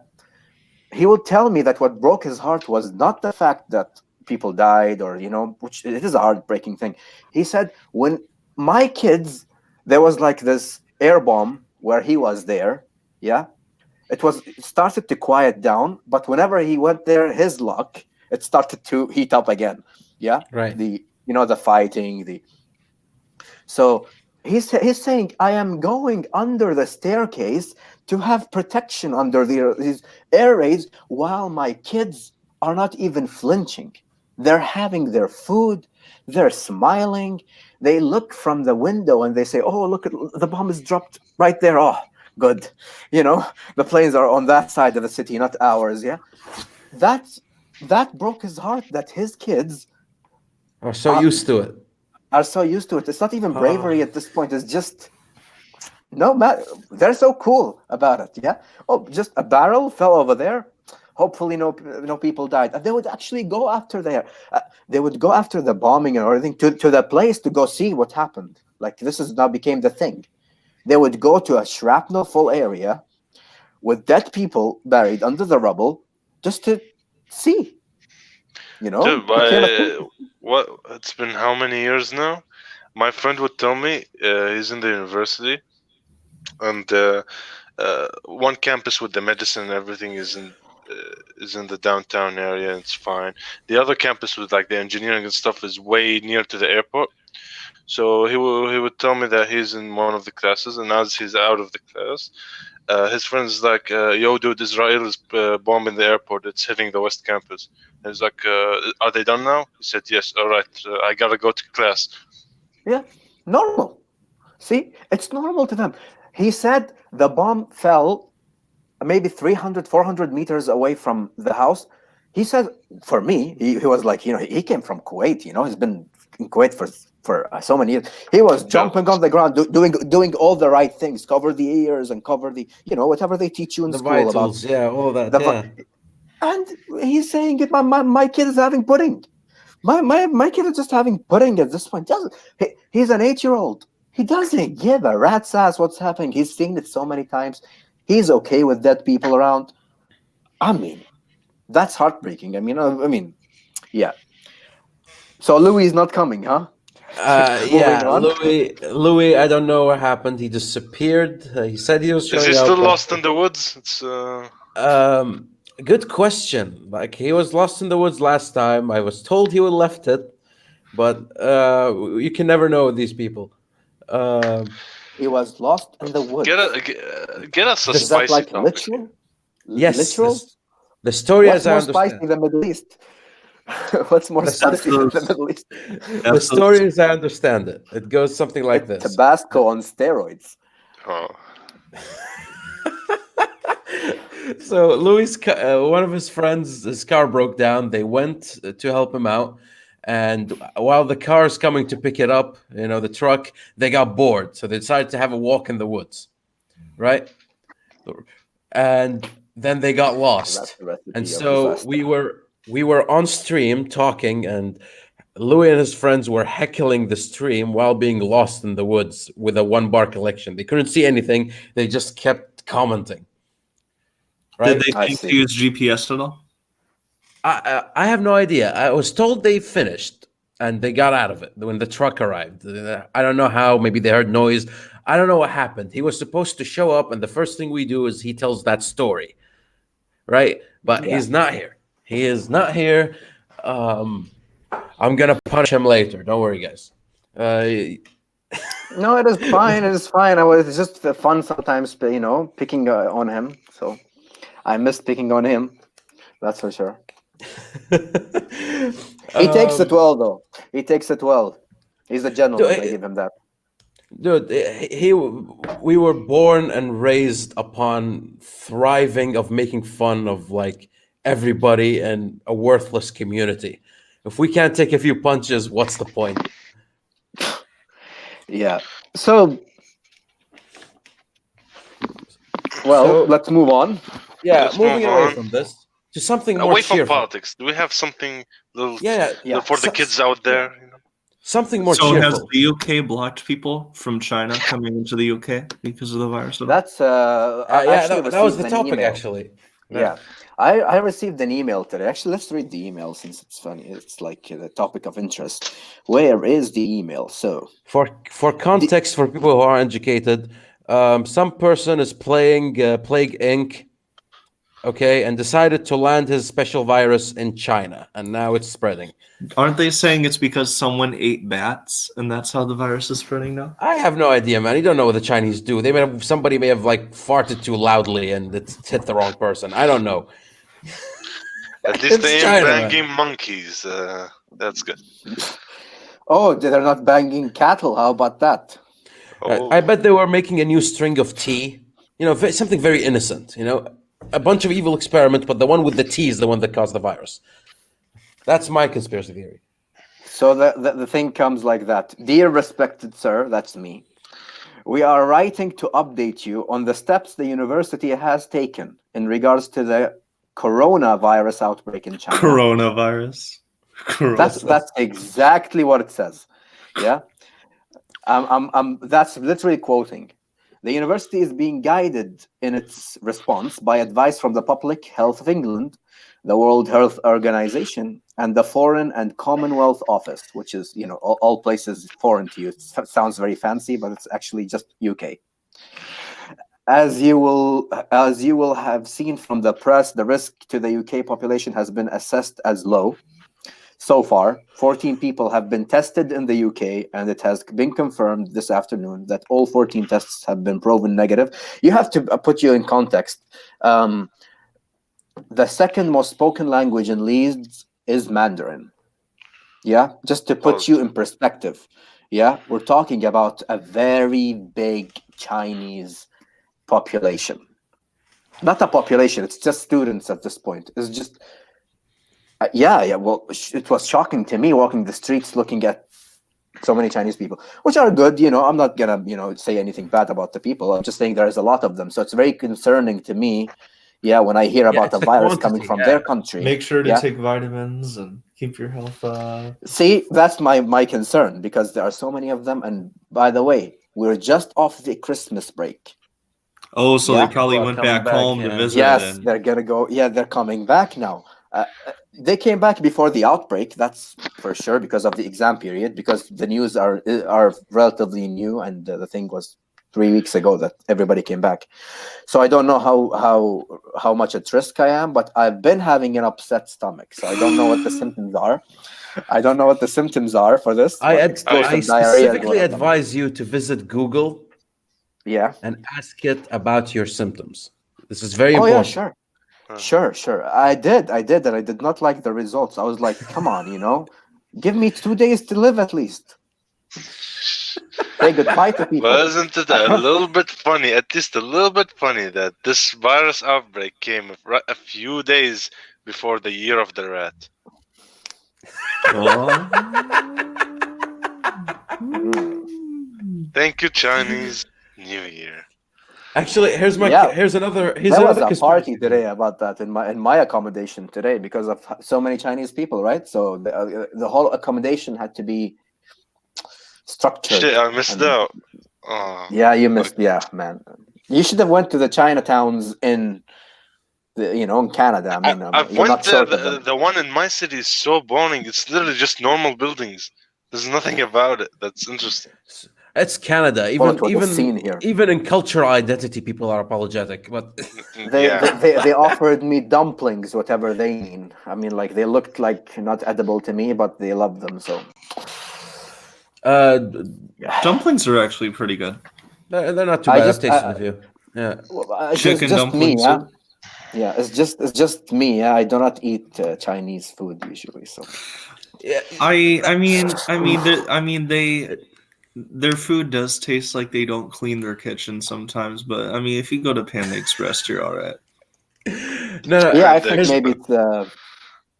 he would tell me that what broke his heart was not the fact that people died, or which it is a heartbreaking thing. He said, when my kids, there was like this air bomb where he was there. Yeah, it started to quiet down, but whenever he went there, his luck, it started to heat up again. Yeah, Right. the the fighting, So he's saying, I am going under the staircase to have protection under these air raids while my kids are not even flinching. They're having their food. They're smiling. They look from the window and they say, oh, look, the bomb is dropped right there. Oh, good. The planes are on that side of the city, not ours. Yeah. That broke his heart, that his kids Are so used to it. are so used to it. It's not even bravery at this point. It's just no matter. They're so cool about it. Yeah. Oh, just a barrel fell over there. Hopefully, no people died. And they would actually go after they would go after the bombing and everything to the place to go see what happened. Like this is now became the thing. They would go to a shrapnel full area with dead people buried under the rubble just to see. Dude, became a thing. what? It's been how many years now? My friend would tell me he's in the university, and one campus with the medicine and everything is in the downtown area. And it's fine. The other campus with like the engineering and stuff is way near to the airport. So he would tell me that he's in one of the classes, and as he's out of the class, his friend's like, "Yo, dude, Israel is bombing the airport. It's hitting the West Campus." And he's like, "Are they done now?" He said, "Yes." All right, I gotta go to class. Yeah, normal. See, it's normal to them. He said the bomb fell maybe 300, 400 meters away from the house. He said, for me, he was like, he came from Kuwait. He's been in Kuwait for so many years. He was jumping on the ground, doing all the right things, cover the ears and cover the, whatever they teach you in The school vitals, about. yeah, all that, the yeah. And he's saying, my kid is having pudding. My kid is just having pudding at this point. He's an 8-year-old. He doesn't give a rat's ass what's happening. He's seen it so many times. He's okay with dead people around. I mean, that's heartbreaking. Yeah. So Louis is not coming, huh? Yeah, on. Louis, I don't know what happened. He disappeared. He said he was Is showing he up, still but- lost in the woods? It's Good question. Like he was lost in the woods last time. I was told he would left it, but you can never know with these people. He was lost in the woods. get us a Is that spicy like topic. literal? Yes, Literal? the story What's as I more understand. spicy than the Middle East? What's more spicy than the Middle East? The story as I understand it. It goes something like this. Tabasco on steroids. Oh. So Louis, one of his friends, his car broke down. They went to help him out, and while the car is coming to pick it up, the truck, they got bored, so they decided to have a walk in the woods, right? And then they got That's lost, the recipe and of so disaster. we were on stream talking, and Louis and his friends were heckling the stream while being lost in the woods with a 1-bar collection. They couldn't see anything. They just kept commenting. Right? Did they think to use GPS at all? I have no idea. I was told they finished and they got out of it when the truck arrived. I don't know how. Maybe they heard noise. I don't know what happened. He was supposed to show up, and the first thing we do is he tells that story, right? But he's not here. He is not here. I'm gonna punish him later. Don't worry, guys. No, it is fine. It is fine. It's just fun sometimes, picking on him. So I missed picking on him. That's for sure. He takes it well, though. He takes it well. He's a gentleman. I give him that. Dude, we were born and raised upon thriving of making fun of like everybody in a worthless community. If we can't take a few punches, what's the point? Yeah. So, let's move on. Yeah, Let's moving move away on. from this to something more Away from cheerful. politics. Do we have something little Yeah. for the kids out there? Something more So cheerful. has the UK blocked people from China coming into the UK because of the virus? That's That was the topic, actually. Yeah. I received an email today. Actually, let's read the email since it's funny. It's like the topic of interest. Where is the email? So, for context, for people who are educated, some person is playing Plague Inc. okay, and decided to land his special virus in China, and now it's spreading. Aren't they saying it's because someone ate bats and that's how the virus is spreading now? I have no idea, man. You don't know what the Chinese do. Somebody may have like farted too loudly and it's hit the wrong person. I don't know. At least It's they ain't China, man. banging monkeys. That's good. Oh, they're not banging cattle. How about that? Oh, I bet they were making a new string of tea. Something very innocent. A bunch of evil experiments, but the one with the tea is the one that caused the virus. That's my conspiracy theory. So the thing comes like that. Dear respected sir, that's me. We are writing to update you on the steps the university has taken in regards to the coronavirus outbreak in China. Coronavirus. That's exactly what it says. Yeah. That's literally quoting. The university is being guided in its response by advice from the Public Health of England, the World Health Organization, and the Foreign and Commonwealth Office, which is, all places foreign to you. It sounds very fancy, but it's actually just UK. As you will have seen from the press, the risk to the UK population has been assessed as low. So far, 14 people have been tested in the UK, and it has been confirmed this afternoon that all 14 tests have been proven negative. You have to put you in context. The second most spoken language in Leeds is Mandarin. Yeah, just to put you in perspective. Yeah, we're talking about a very big Chinese population. Not a population, it's just students at this point. It's just... yeah. Well, it was shocking to me walking the streets looking at so many Chinese people, which are good. I'm not gonna, say anything bad about the people. I'm just saying there is a lot of them. So it's very concerning to me. Yeah, when I hear about a virus coming from their country. Make sure to take vitamins and keep your health up. See, that's my concern, because there are so many of them. And by the way, we're just off the Christmas break. Oh, so they probably went back home to visit. Yes, they're gonna go. Yeah, they're coming back now. They came back before the outbreak, that's for sure, because of the exam period, because the news are relatively new, and the thing was 3 weeks ago that everybody came back. So I don't know how much at risk I am, but I've been having an upset stomach, so I don't know what the symptoms are. I don't know what the symptoms are for this. I specifically advise you to visit Google, and ask it about your symptoms. This is very important. Yeah, sure. Sure. I did, and I did not like the results. I was like, come on, give me 2 days to live at least. Say goodbye to people. Wasn't it a little bit funny, at least a little bit funny, that this virus outbreak came a few days before the year of the rat? Thank you, Chinese New Year. Actually, here's another. There was a party today about that in my accommodation today because of so many Chinese people, right? So the whole accommodation had to be structured. Shit, I missed out. Oh. Yeah, you missed. Yeah, man. You should have went to the Chinatowns in in Canada. I mean, I've went there. The one in my city is so boring. It's literally just normal buildings. There's nothing about it that's interesting. It's Canada. Even in cultural identity, people are apologetic. But they offered me dumplings, whatever they mean. I mean, like, they looked like not edible to me, but they loved them. So dumplings are actually pretty good. They're not too bad. I've tasted with you. Yeah, chicken dumplings. Yeah, it's just me. Yeah, I do not eat Chinese food usually. So yeah, I mean, their food does taste like they don't clean their kitchen sometimes, but I mean, if you go to Panda Express, you're all right. No. Yeah, I think maybe it's.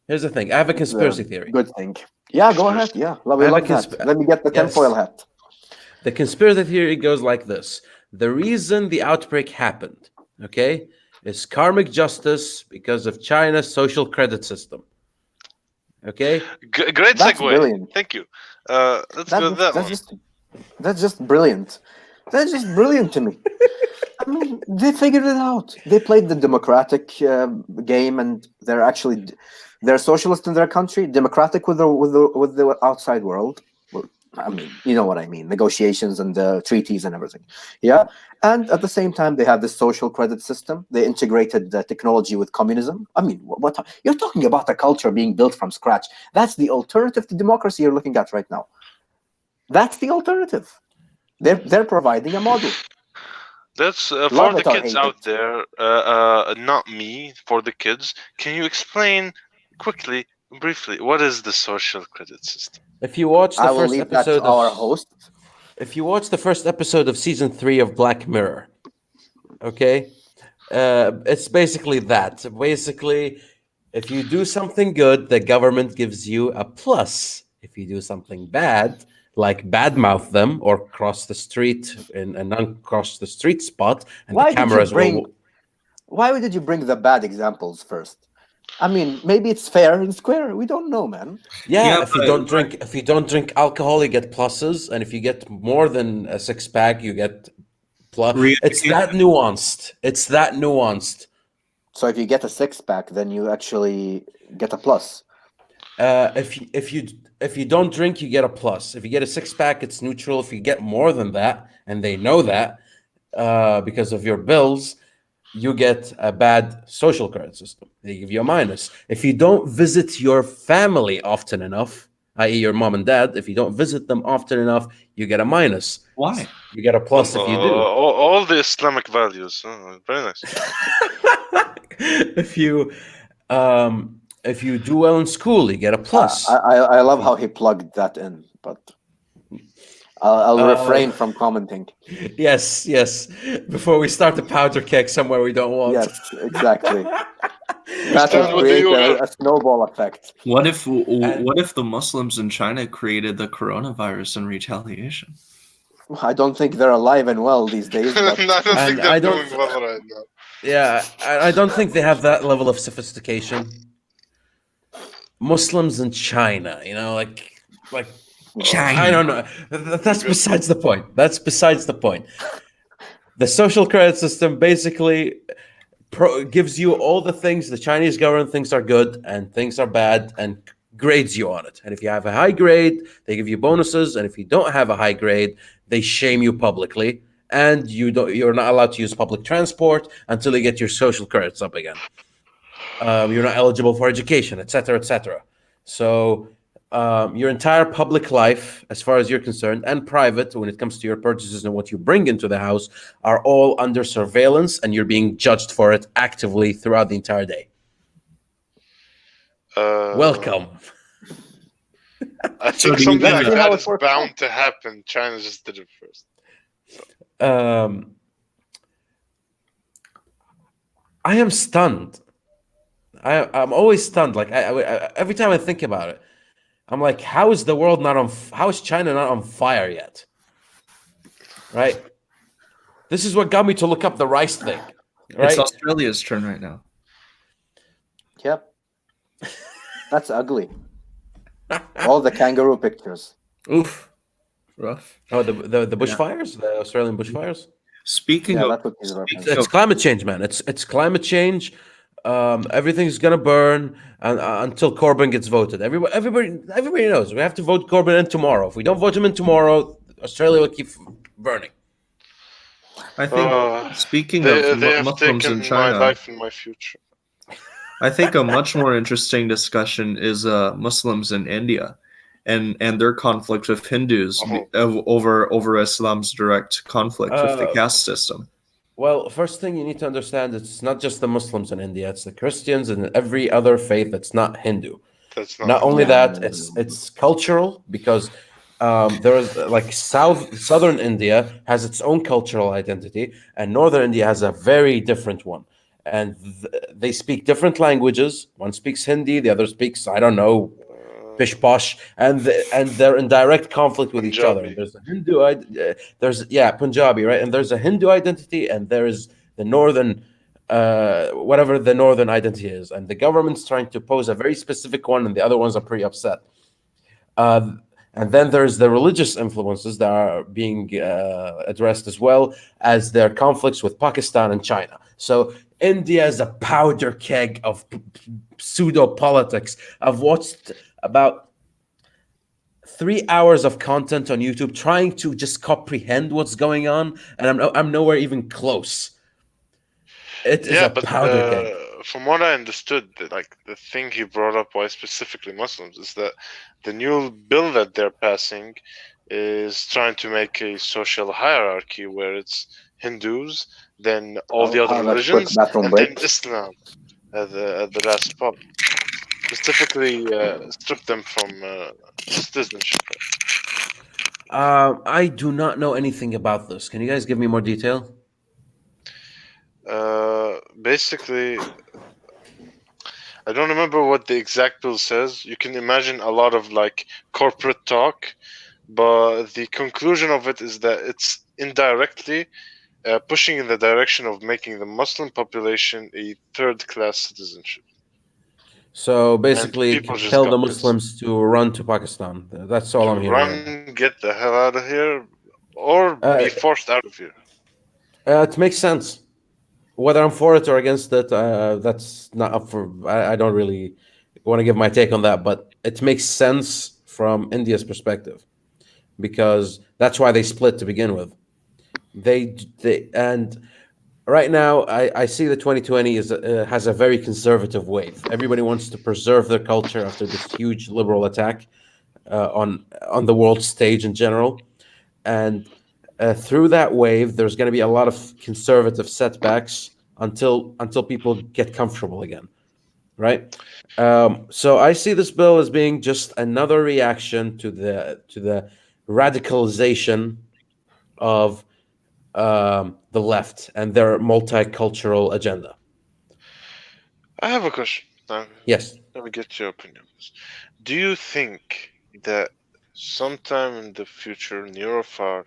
Here's the thing. I have a conspiracy theory. Good thing. Yeah, go ahead. Yeah, love that. Let me get the tinfoil hat. The conspiracy theory goes like this: the reason the outbreak happened, is karmic justice because of China's social credit system. Okay. Great segue. Brilliant. Thank you. Let's go with that one. That's just brilliant. That's just brilliant to me. I mean, they figured it out. They played the democratic game, and they're socialist in their country, democratic with the outside world. I mean, you know what I mean, negotiations and the treaties and everything. Yeah. And at the same time, they have this social credit system. They integrated the technology with communism. I mean, what you're talking about a culture being built from scratch. That's the alternative to democracy you're looking at right now. That's the alternative. They're providing a model. That's for Love the it or kids hate it. out there, not me, for the kids. Can you explain quickly, briefly, what is the social credit system? If you watch the I will first leave that to episode of our host. if you watch the first episode of season 3 of Black Mirror, okay, it's basically that. Basically, if you do something good, the government gives you a plus. If you do something bad, like badmouth them or cross the street in a non-cross the street spot, and the Why did you cameras bring will. why did you bring the bad examples first? I mean, maybe it's fair and square. We don't know, man. Yeah, Yeah, if you don't drink alcohol, you get pluses, and if you get more than a 6 pack, you get plus. It's re-education. that nuanced. It's that nuanced. So if you get a 6-pack, then you actually get a plus. If you don't drink, you get a plus. If you get a 6 pack, it's neutral. If you get more than that, and they know that because of your bills, you get a bad social credit system. They give you a minus. If you don't visit your family often enough, i.e., your mom and dad, if you don't visit them often enough, you get a minus. Why? You get a plus if you do. All the Islamic values. Very nice. if you do well in school, you get a plus. I love how he plugged that in, but I'll refrain from commenting. Yes. Before we start the powder keg somewhere we don't want. Yes, exactly. That Stand would with the create UN. a snowball effect. What if the Muslims in China created the coronavirus in retaliation? I don't think they're alive and well these days, I but don't And think they're I don't- doing well right now. Yeah, I don't think they have that level of sophistication. Muslims in China, like China. I don't know. That's besides the point. That's besides the point. The social credit system basically gives you all the things the Chinese government thinks are good and things are bad and grades you on it. And if you have a high grade, they give you bonuses. And if you don't have a high grade, they shame you publicly. And you're not allowed to use public transport until you get your social credits up again. You're not eligible for education, etc., etc. So your entire public life, as far as you're concerned, and private, when it comes to your purchases and what you bring into the house, are all under surveillance, and you're being judged for it actively throughout the entire day. Welcome. I So think do you something guys- like See how that it is works bound out. to happen. China just did it first. I am stunned. I'm always stunned. Like every time I think about it, I'm like, how is the world not on? How is China not on fire yet? Right. This is what got me to look up the rice thing. Right. It's Australia's turn right now. Yep. That's ugly. All the kangaroo pictures. Oof, rough. Oh, the bushfires, the Australian bushfires. Speaking Yeah, of that's what he's referencing. speaking It's of climate change, man. It's climate change. Everything's gonna burn until Corbyn gets voted. Everybody knows we have to vote Corbyn in tomorrow. If we don't vote him in tomorrow, Australia will keep burning. I think speaking of They have Muslims taken in my China, life and my future. I think a much more interesting discussion is Muslims in India, and their conflict with Hindus over Islam's direct conflict with the caste system. Well, first thing you need to understand, it's not just the Muslims in India; it's the Christians and every other faith that's not Hindu. That's Not only Yeah. that, it's cultural because there is like southern India has its own cultural identity, and northern India has a very different one. And they speak different languages. One speaks Hindi, the other speaks I don't know, pish posh, and they're in direct conflict with each other. Punjabi. There's a there's Punjabi, right? And there's a Hindu identity, and there is the northern whatever the northern identity is, and the government's trying to pose a very specific one, and the other ones are pretty upset. And then there's the religious influences that are being addressed as well as their conflicts with Pakistan and China. So India is a powder keg of pseudo politics. I've watched about 3 hours of content on YouTube trying to just comprehend what's going on, and I'm nowhere even close. It is Yeah, a but powder keg. from what I understood, like the thing he brought up, why specifically Muslims, is that the new bill that they're passing is trying to make a social hierarchy where it's Hindus, then all the I'll other have a quick religions, bathroom and then break. Islam at the last spot. Specifically, strip them from citizenship. I do not know anything about this. Can you guys give me more detail? Basically, I don't remember what the exact bill says. You can imagine a lot of like corporate talk, but the conclusion of it is that it's indirectly pushing in the direction of making the Muslim population a third-class citizenship, So and basically, people just tell got the pissed. Muslims to run to Pakistan. That's all I'm To hearing right now. run, get the hell out of here, or be Uh, forced out of here. it makes sense. Whether I'm for it or against it, that's not up for. I don't really want to give my take on that, but it makes sense from India's perspective because that's why they split to begin with. They and right now I see the 2020 has a very conservative wave. Everybody wants to preserve their culture after this huge liberal attack on the world stage in general, and through that wave, there's going to be a lot of conservative setbacks until people get comfortable again, right? So I see this bill as being just another reaction to the radicalization of the left and their multicultural agenda. I have a question. Yes. Let me get your opinion. Do you think that sometime in the future, near or far,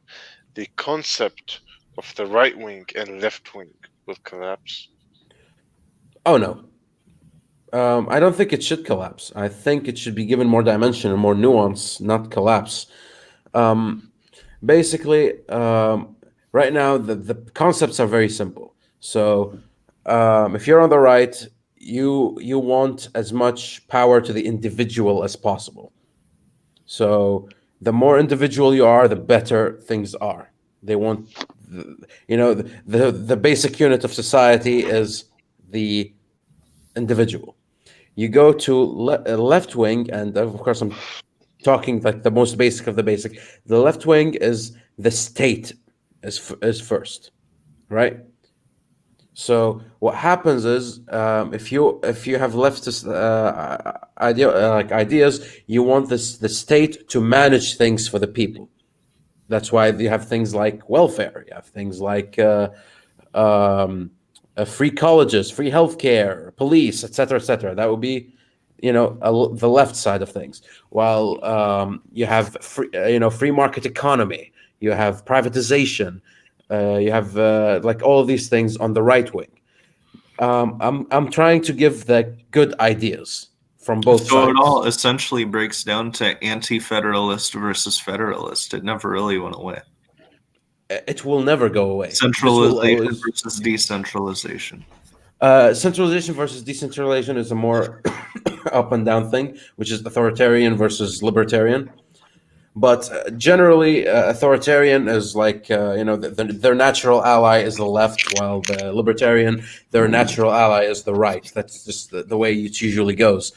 the concept of the right wing and left wing will collapse? Oh no. I don't think it should collapse. I think it should be given more dimension and more nuance, not collapse. Um, Basically, right now the concepts are very simple. So, if you're on the right, you want as much power to the individual as possible. So, the more individual you are, the better things are. They want, the basic unit of society is the individual. You go to left wing, and of course, I'm talking like the most basic of the basic. The left wing is the state is first, right? So what happens is if you have leftist ideas, you want the state to manage things for the people. That's why you have things like welfare. You have things like um, free colleges, free healthcare, police, etc., etc. That would be, the left side of things. While you have free market economy, you have privatization, you have like all of these things on the right wing. I'm trying to give the good ideas from both So it all sides. essentially breaks down to anti-federalist versus federalist. It never really went away. It will never go away. This will Centralization always versus decentralization. Centralization versus decentralization is a more up and down thing, which is authoritarian versus libertarian. But generally, authoritarian is like their natural ally is the left, while the libertarian, their natural ally is the right. That's just the way it usually goes.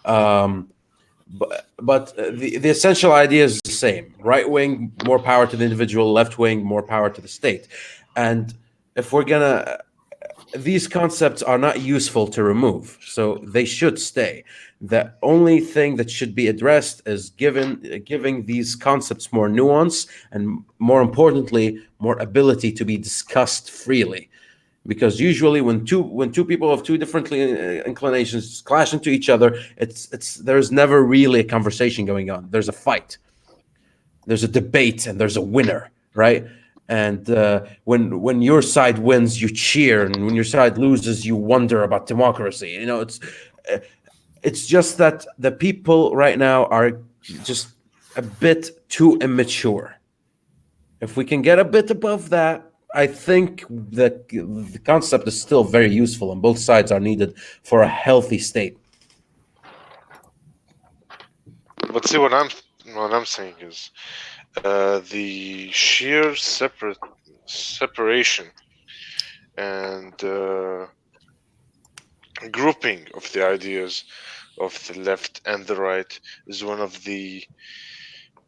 Um, but the essential idea is the same: right wing, more power to the individual; left wing, more power to the state. And if we're gonna these concepts are not useful to remove, so they should stay. The only thing that should be addressed is giving these concepts more nuance and, more importantly, more ability to be discussed freely. Because usually, when two people of two different inclinations clash into each other, it's there's never really a conversation going on. There's a fight, there's a debate, and there's a winner, right? And when your side wins, you cheer, and when your side loses, you wonder about democracy. It's just that the people right now are just a bit too immature. If we can get a bit above that, I think that the concept is still very useful, and both sides are needed for a healthy state. But see, what I'm what I'm saying is the sheer separation and grouping of the ideas of the left and the right is one of the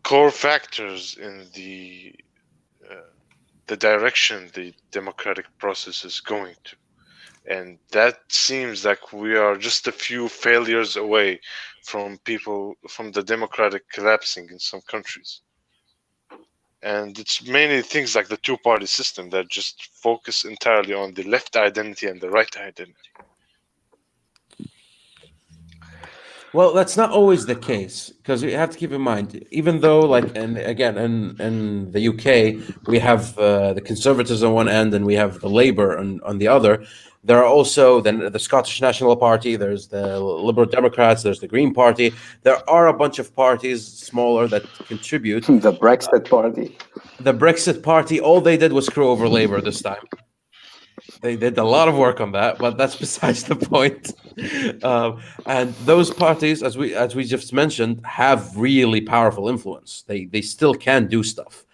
core factors in the direction the democratic process is going to. And that seems like we are just a few failures away from the democratic collapsing in some countries. And it's mainly things like the two-party system that just focus entirely on the left identity and the right identity. Well, that's not always the case because you have to keep in mind, even though, like, and again, in the UK, we have the Conservatives on one end and we have the Labour on the other. There are also the Scottish National Party, there's the Liberal Democrats, there's the Green Party. There are a bunch of parties smaller that contribute. The Brexit party. The Brexit Party, all they did was screw over Labour this time. They did a lot of work on that, but that's besides the point. And those parties, as we just mentioned, have really powerful influence. They still can do stuff.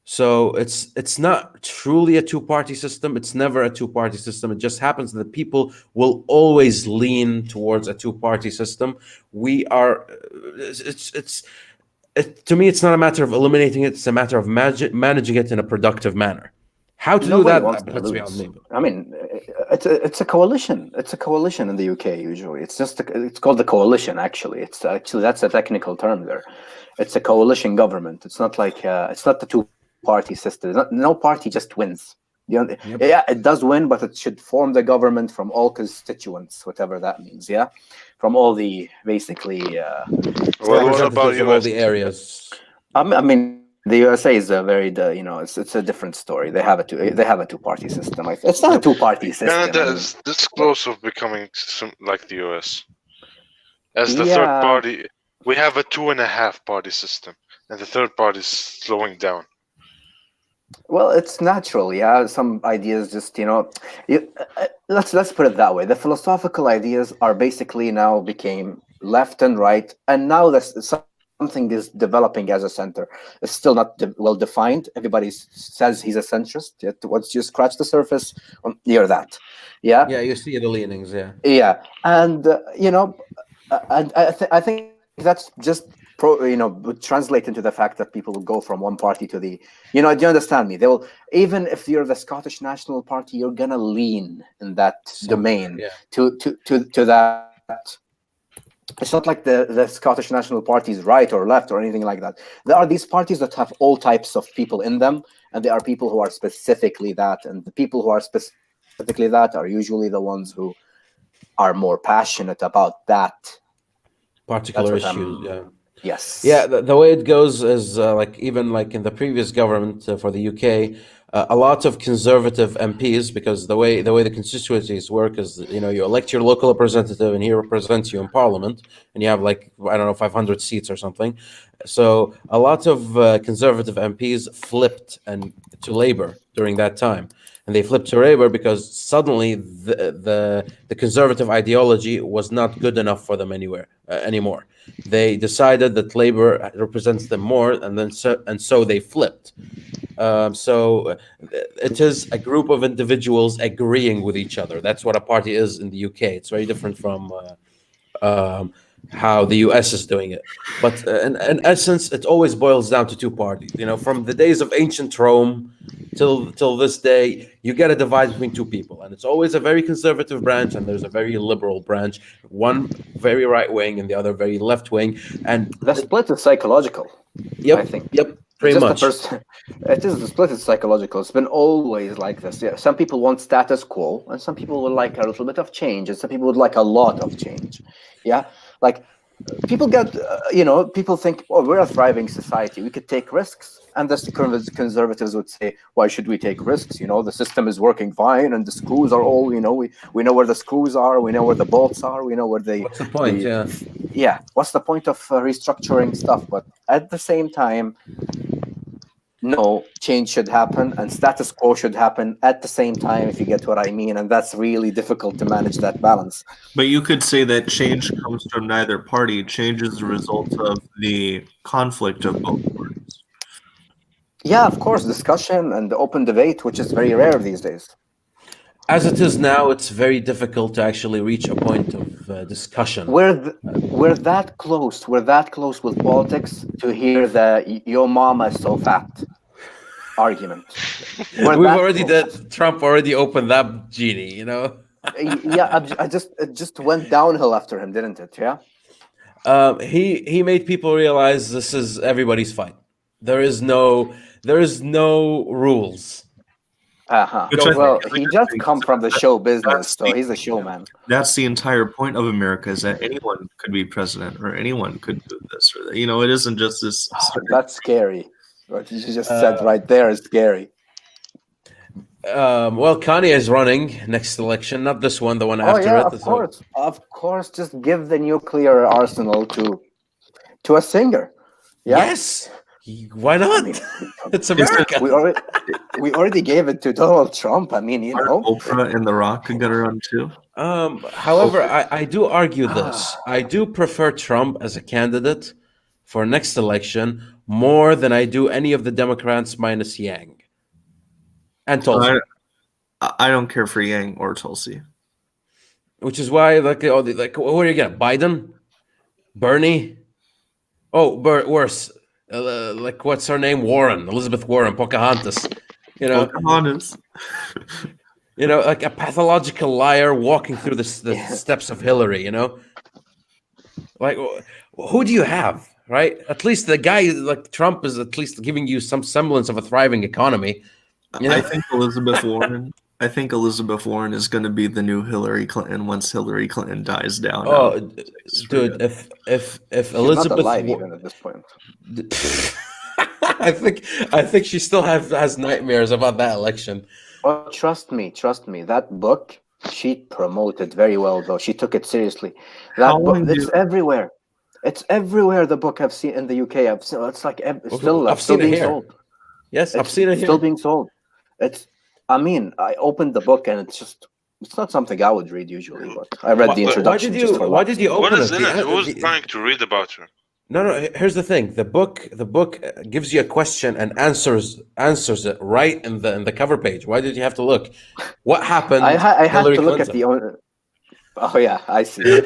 So it's not truly a two-party system. It's never a two-party system. It just happens that people will always lean towards a two-party system. We are. To me, it's not a matter of eliminating it. It's a matter of managing it in a productive manner. How to do Nobody that? wants to That's lose. beyond me. I mean, it's a coalition. It's a coalition in the UK usually. It's called the coalition. Actually, that's a technical term there. It's a coalition government. It's not like it's not the two-party system. No party just wins. Yep. Yeah, it does win, but it should form the government from all constituents, whatever that means. Yeah, from all the basically. Well, what about Representatives of all US? the areas. I mean, the USA is a very, it's a different story. They have a two-party system. It's not a two-party system. Canada is this close of becoming like the US. As the third Yeah. party, we have a 2.5-party system, and the third party is slowing down. Well, it's natural. Yeah, some ideas just let's put it that way. The philosophical ideas are basically now became left and right, and now something is developing as a center. It's still not well defined. Everybody says he's a centrist. Yet once you scratch the surface, near that, yeah, Yeah, you see the leanings. Yeah. yeah, and and I think that's just would translate into the fact that people will go from one party to the, do you understand me? They will, even if you're the Scottish National Party, you're gonna lean in that domain to that. It's not like the Scottish National Party is right or left or anything like that. There are these parties that have all types of people in them, and there are people who are specifically that. And the people who are specifically that are usually the ones who are more passionate about that Particular issues. Yeah. Yes. Yeah, the way it goes is even in the previous government for the UK, a lot of conservative MPs, because the way the constituencies work is, you elect your local representative and he represents you in Parliament, and you have 500 seats or something. So a lot of conservative MPs flipped to Labour during that time, and they flipped to Labour because suddenly the conservative ideology was not good enough for them anymore. They decided that Labour represents them more, and so they flipped. So it is a group of individuals agreeing with each other. That's what a party is in the UK. It's very different from how the US is doing it. But in essence, it always boils down to two parties. From the days of ancient Rome till this day, you get a divide between two people, and it's always a very conservative branch, and there's a very liberal branch, one very right wing and the other very left wing, and the split is psychological. Yep, I think. Yep, pretty much. It is the split is psychological. It's been always like this. Yeah, some people want status quo, and some people would like a little bit of change, and some people would like a lot of change. Yeah, people get, people think, oh, we're a thriving society. We could take risks. And the conservatives would say, why should we take risks? The system is working fine, and the screws are all, we know where the screws are. We know where the bolts are. We know where What's the point? Yeah. What's the point of restructuring stuff? But at the same time, no, change should happen and status quo should happen at the same time, if you get what I mean. And that's really difficult to manage that balance. But you could say that change comes from neither party. Change is the result of the conflict of both parties. Yeah, of course, discussion and open debate, which is very rare these days. As it is now, it's very difficult to actually reach a point of discussion. We're that close. We're that close with politics to hear the "your mama is so fat" argument. We're We've that already close. Trump already opened that genie, you know. Yeah, it just went downhill after him, didn't it? Yeah. He made people realize this is everybody's fight. There is no rules. Which I Well, think- he just come from the show business, that's so he's a showman. That's the entire point of America, is that anyone could be president or anyone could do this or that. It isn't just this. That's scary. What you just said right there is scary. Well, Kanye is running next election, not this one, the one Oh after yeah, it. of course. Just give the nuclear arsenal to a singer. Yeah? Yes. Why not? I mean, It's America. we already gave it to Donald Trump. I mean, Oprah and The Rock could get around too. However, I do argue this. I do prefer Trump as a candidate for next election more than I do any of the Democrats minus Yang and Tulsi. I don't care for Yang or Tulsi. Which is why, what are you getting? Biden? Bernie? Oh, worse. What's her name? Warren. Elizabeth Warren. Pocahontas. Pocahontas. Like a pathological liar walking through the steps of Hillary, Like, who do you have, right? At least the guy like Trump is at least giving you some semblance of a thriving economy. I think Elizabeth Warren. I think Elizabeth Warren is going to be the new Hillary Clinton once Hillary Clinton dies down. Oh, dude, if Elizabeth not alive even at this point. I think she still has nightmares about that election. Oh, trust me. That book she promoted very well, though. She took it seriously. That book, it's everywhere. It's everywhere. The book I've seen in the UK. It's like still being sold. Yes, I've seen it here. Still being sold. I opened the book and it's not something I would read usually, but I read the introduction. Why did you open What is it? in it? Who's trying to read about her? No. Here's the thing: the book gives you a question and answers it right in the cover page. Why did you have to look? What happened? I had to look Clinton? at the owner. Oh yeah, I see.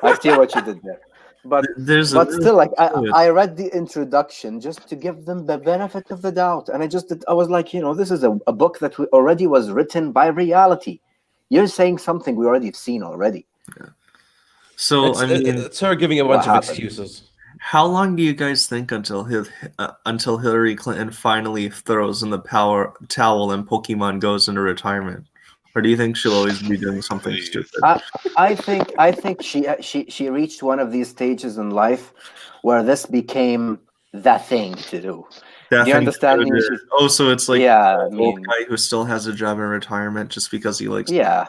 I see what you did there. But still, like I read the introduction just to give them the benefit of the doubt, and I was like, this is a book that already was written by reality. You're saying something we already have seen already. Yeah. So it's her giving a bunch of excuses. How long do you guys think until Hillary Clinton finally throws in the towel and Pokemon goes into retirement? Or do you think she'll always be doing something stupid? I think she reached one of these stages in life where this became the thing to do. Do you understand me? So it's like old guy who still has a job in retirement just because he likes. Yeah,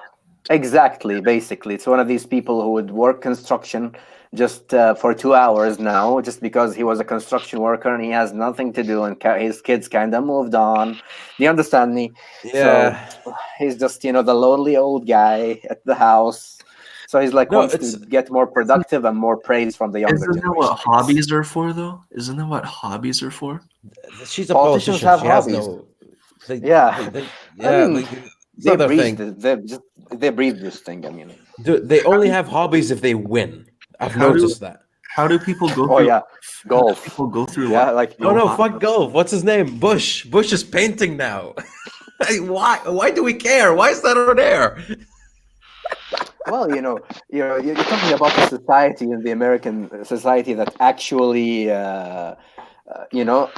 exactly. Basically, it's one of these people who would work construction just for 2 hours now, just because he was a construction worker and he has nothing to do, and his kids kind of moved on. Do you understand me? Yeah. So he's just the lonely old guy at the house. So he's like wants to get more productive and more praise from the younger generation. Isn't that what hobbies are for, though? Isn't that what hobbies are for? She's a politician. Have she hobbies. Has no. They breathe this thing. I mean, dude, they only have hobbies if they win. I've noticed that. How do people go through? Oh yeah, golf. People go through. Like fuck golf. What's his name? Bush. Bush is painting now. Why do we care? Why is that over there? Well, you're talking about the society in the American society that actually,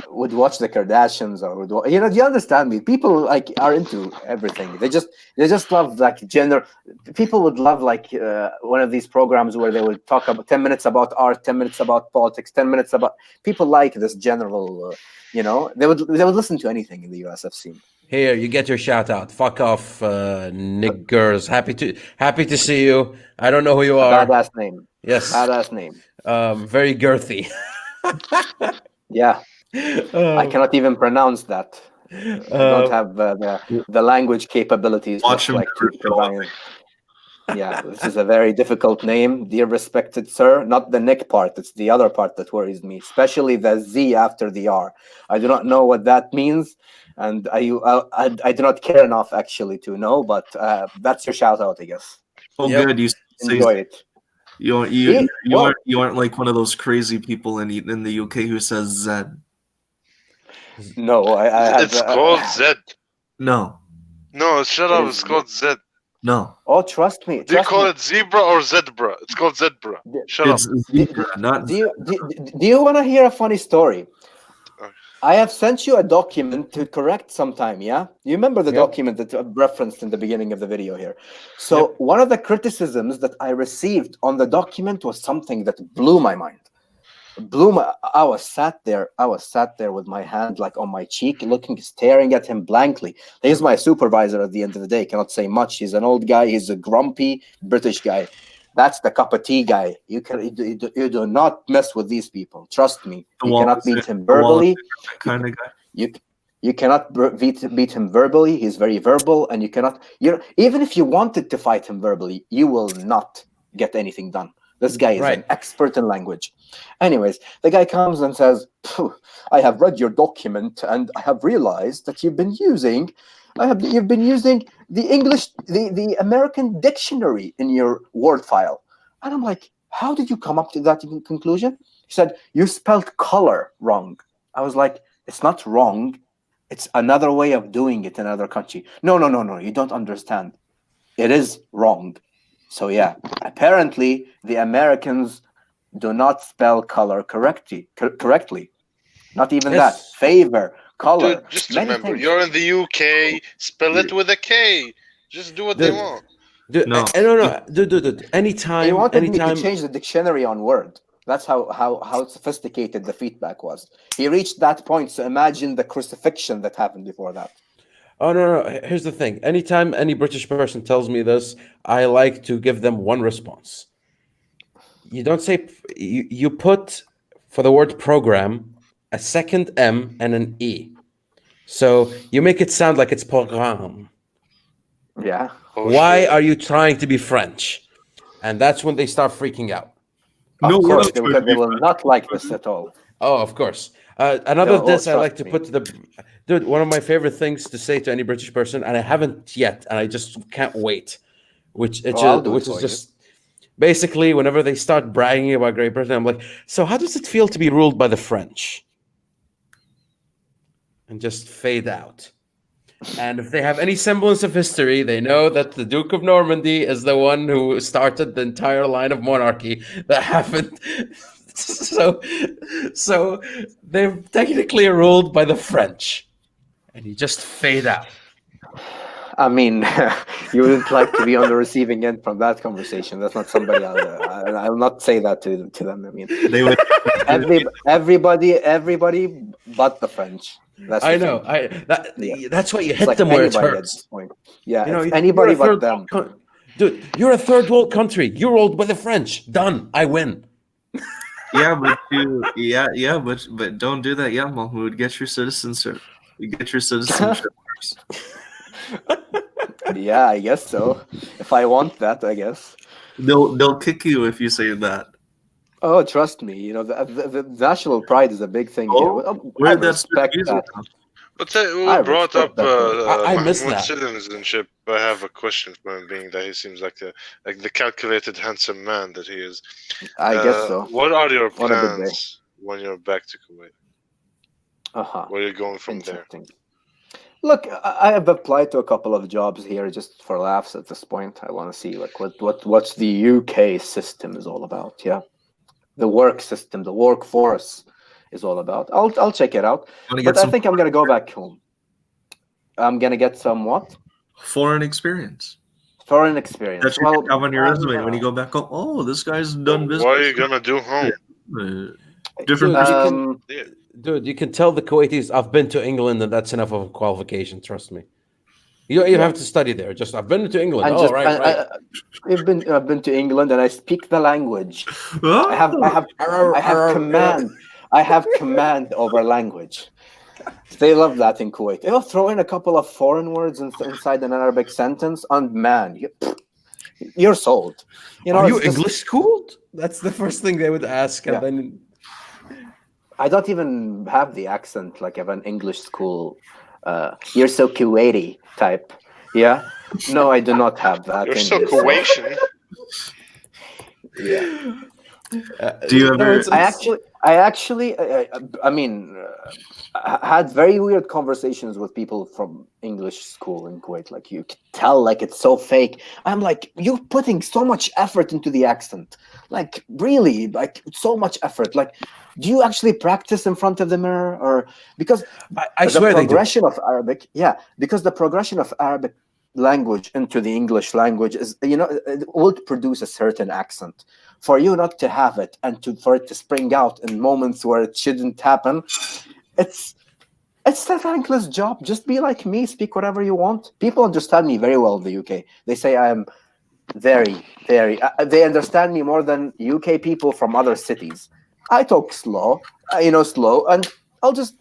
would watch the Kardashians or would, do you understand me? People are into everything. They just love people would love one of these programs where they would talk about 10 minutes about art, 10 minutes about politics, 10 minutes about people like this general. They would listen to anything in the US. I've seen. Here, you get your shout out. Fuck off, niggers. Happy to see you. I don't know who you are. Badass name. Yes. Badass name. Very girthy. Yeah. I cannot even pronounce that. I don't have the language capabilities Watch just him like never to show up. provide. Yeah, this is a very difficult name, dear respected sir. Not the Nick part; it's the other part that worries me, especially the Z after the R. I do not know what that means, and I do not care enough actually to know. But that's your shout out, I guess. Oh, Yep. good. You say Enjoy it. Well, you aren't like one of those crazy people in the UK who says Zed. no, I have. It's called Z. No, No, shut It up. is. It's called Z. no, Oh, trust me, Do you trust call me. it zebra or zebra? It's called zebra. Do, Shut up. it's do, zebra, do, not do Zed. you do you want to hear a funny story? Okay. I have sent you a document to correct sometime, yeah? You remember the Yep. document that I referenced in the beginning of the video here. So Yep. one of the criticisms that I received on the document was something that blew my mind. I was sat there with my hand like on my cheek, staring at him blankly. He's my supervisor at the end of the day, cannot say much. He's an old guy, he's a grumpy British guy. That's the cup of tea guy. You do not mess with these people. Trust me. The You wall cannot is beat him the wall is verbally. kind of guy. You you cannot beat him verbally. He's very verbal, and you cannot. Even if you wanted to fight him verbally, you will not get anything done. This guy is an Right. expert in language. Anyways, the guy comes and says, "I have read your document, and I have realized that you've been using the English, the American dictionary in your Word file." And I'm like, "How did you come up to that conclusion?" He said, "You spelled color wrong." I was like, "It's not wrong. It's another way of doing it in another country." No, no, no, no. You don't understand. It is wrong. So yeah, apparently the Americans do not spell color correctly. Not even that. Yes. Favor, color, Dude, just many remember, things. you're in the UK. Spell it with a K. Just do what they Dude. want. Dude, No. no. Dude. He Anytime, wanted me to anytime. change the dictionary on Word. That's how sophisticated the feedback was. He reached that point, so imagine the crucifixion that happened before that. Oh no. Here's the thing. Anytime any British person tells me this, I like to give them one response. You don't say you put for the word program a second M and an E. So you make it sound like it's programme. Yeah. Oh, Why shit. are you trying to be French? And that's when they start freaking out. Of No, we're course, not trying because to they be will friends. not like this at all. Oh, of course. Another Oh, diss I like trust to me. put to the dude. One of my favorite things to say to any British person, and I haven't yet, and I just can't wait. Oh, I'll do it Which is for you. just basically whenever they start bragging about Great Britain, I'm like, so how does it feel to be ruled by the French? And just fade out. And if they have any semblance of history, they know that the Duke of Normandy is the one who started the entire line of monarchy that happened. so, so they're technically ruled by the French, and you just fade out. I mean, you wouldn't like to be on the receiving end from that conversation. That's not somebody I'll not say that to them. I mean, They would. everybody but the French. That's the I thing. know. Yeah. That's why you It's hit like them where it anybody at this hurts. point. Yeah, You know, it's you're anybody a but third them. world dude. You're a third world country. You're ruled by the French. Done. I win. Yeah, but don't do that. Yeah, Mahmoud, get your citizenship. Get your citizenship first. Yeah, I guess so. If I want that, I guess. They'll kick you if you say that. Oh, trust me. The national pride is a big thing here. Oh, I where'd that start respect using? that. But I we brought respect up that though. I miss Mahmoud's that. citizenship. I have a question for him, being that he seems like the calculated, handsome man that he is. I guess so. What are your On a good day. plans when you're back to Kuwait? Uh-huh. Where are you going from there? Interesting. Look, I have applied to a couple of jobs here just for laughs at this point. I want to see like what's the UK system is all about. Yeah, the work system, the workforce is all about. I'll check it out. Wanna But get I some think I'm gonna go back home. I'm gonna get some what? foreign experience Foreign experience. that you Well, can have on your resume when you go back home. Oh, this guy's done business. What are you gonna do home? Different Dude, you can, um, dude, you can tell the Kuwaitis I've been to England, and that's enough of a qualification. Trust me. You don't even have to study there. Just I've been to England. and Oh, just right. I've been to England and I speak the language. Oh, I have command. I have command over language. They love that in Kuwait. They'll throw in a couple of foreign words inside an Arabic sentence, and man, you're sold. Are you It's just, English schooled? That's the first thing they would ask, and yeah. then I don't even have the accent like of an English school. You're so Kuwaiti type. Yeah. No, I do not have that You're so English. Croatian. Yeah. Do you ever? I actually, I had very weird conversations with people from English school in Kuwait. Like you could tell, like it's so fake. I'm like, you're putting so much effort into the accent. Like really, like so much effort. Like, do you actually practice in front of the mirror, or because I the swear they do. progression of Arabic? Yeah, because the progression of Arabic language into the English language is, it would produce a certain accent. For you not to have it and for it to spring out in moments where it shouldn't happen, it's a thankless job. Just be like me, speak whatever you want. People understand me very well in the UK. They say I am very, very. They understand me more than UK people from other cities. I talk slow, slow, and I'll just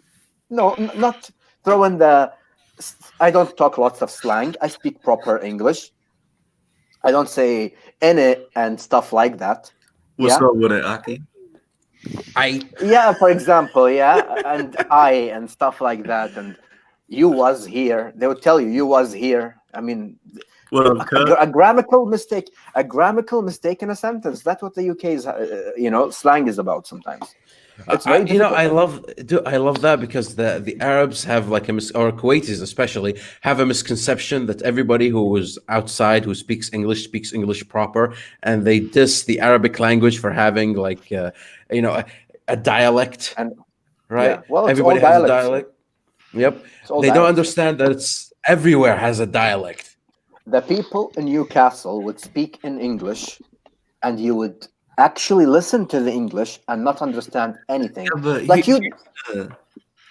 not throw in the. I don't talk lots of slang. I speak proper English. I don't say in it and stuff like that. What's Yeah. up with it, Aki? Yeah, for example, yeah, and and stuff like that, and you was here. They would tell you was here. I mean, What up, cut? a grammatical mistake in a sentence. That's what the UK's slang is about sometimes. It's very difficult. I love that because the Arabs have like or Kuwaitis especially have a misconception that everybody who is outside who speaks English proper, and they diss the Arabic language for having like a dialect, And right? yeah, well, it's Everybody all has a dialects. dialect. Yep. It's all They don't dialects. understand that it's everywhere has a dialect. The people in Newcastle would speak in English, and you would actually listen to the English and not understand anything. Yeah, but Like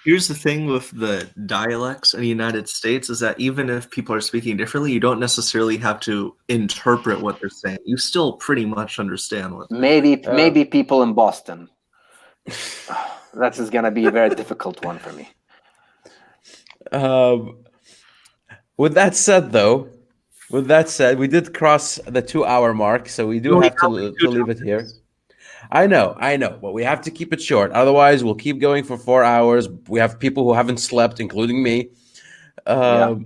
here's the thing with the dialects in the United States is that even if people are speaking differently, you don't necessarily have to interpret what they're saying. You still pretty much understand what. maybe people in Boston. That is gonna be a very difficult one for me. With that said, we did cross the 2 hour mark, so we do We only have to leave it here. I know, but we have to keep it short. Otherwise, we'll keep going for 4 hours. We have people who haven't slept, including me. So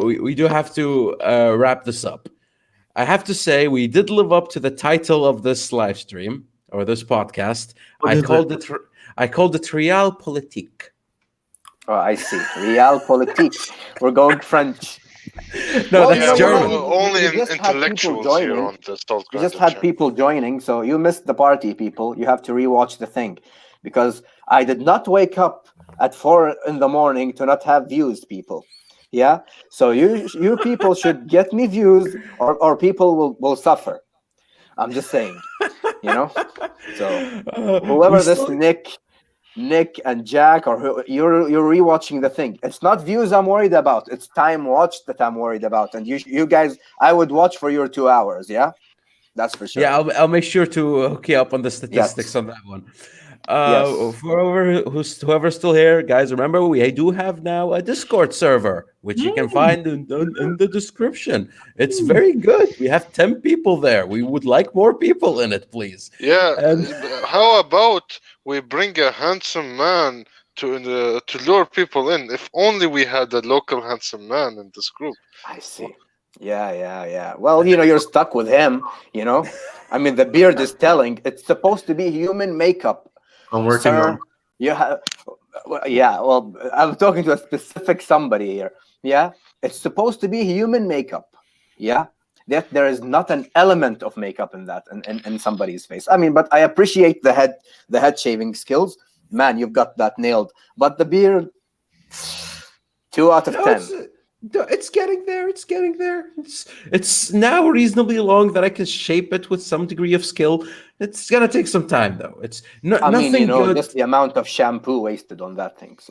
we do have to wrap this up. I have to say, we did live up to the title of this live stream or this podcast. I called it Realpolitik. Oh, I see. Realpolitik. We're going French. No, Well, that's German. Only you just had people intellectuals joining. here on the Salt You just had people joining, so you missed the party, people. You have to rewatch the thing, because I did not wake up at 4 a.m. to not have views, people. Yeah, so you people should get me views, or people will suffer. I'm just saying, So whoever this Nick and Jack, or you're rewatching the thing. It's not views I'm worried about. It's time watched that I'm worried about. And you guys, I would watch for your 2 hours. Yeah, that's for sure. Yeah, I'll make sure to hook you up on the statistics on that one. Yes. For whoever's still here, guys, remember we do have now a Discord server, which you can find in the description. It's very good. We have 10 people there. We would like more people in it, please. Yeah. And how about we bring a handsome man to lure people in? If only we had a local handsome man in this group. I see. Yeah. Well, you're stuck with him. I mean, the beard is telling. It's supposed to be human makeup. I'm working on. You have. Well, I'm talking to a specific somebody here. Yeah, it's supposed to be human makeup. Yeah, that there is not an element of makeup in that in somebody's face. I mean, but I appreciate the head shaving skills. Man, you've got that nailed. But the beard, 2 out of 10. It's getting there. It's getting there. It's now reasonably long that I can shape it with some degree of skill. It's gonna take some time though. It's I mean, nothing good. just the amount of shampoo wasted on that thing. So.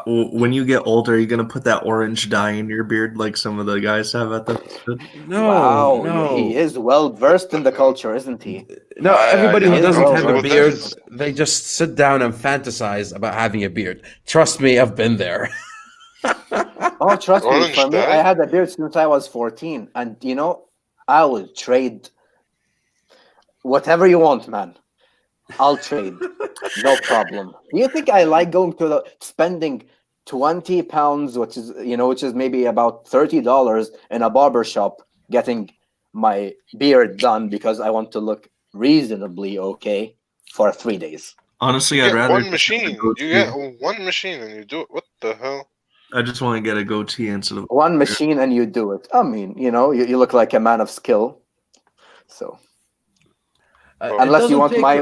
When you get older, are you gonna put that orange dye in your beard like some of the guys have at the? No, Wow, no. he is well versed in the culture, isn't he? No, everybody I who is doesn't well have a with beard, this. they just sit down and fantasize about having a beard. Trust me, I've been there. Oh, trust me, Orange for me, I dye? had a beard since I was 14, and I would trade whatever you want, man. I'll trade, no problem. Do you think I like going to spending £20, which is maybe about $30 in a barber shop, getting my beard done because I want to look reasonably okay for 3 days? Honestly, You I'd get rather one just get a machine. You goatee. get one machine and you do it. What the hell? I just want to get a goatee instead of One machine and you do it. I mean, you look like a man of skill. So It unless you doesn't want take. my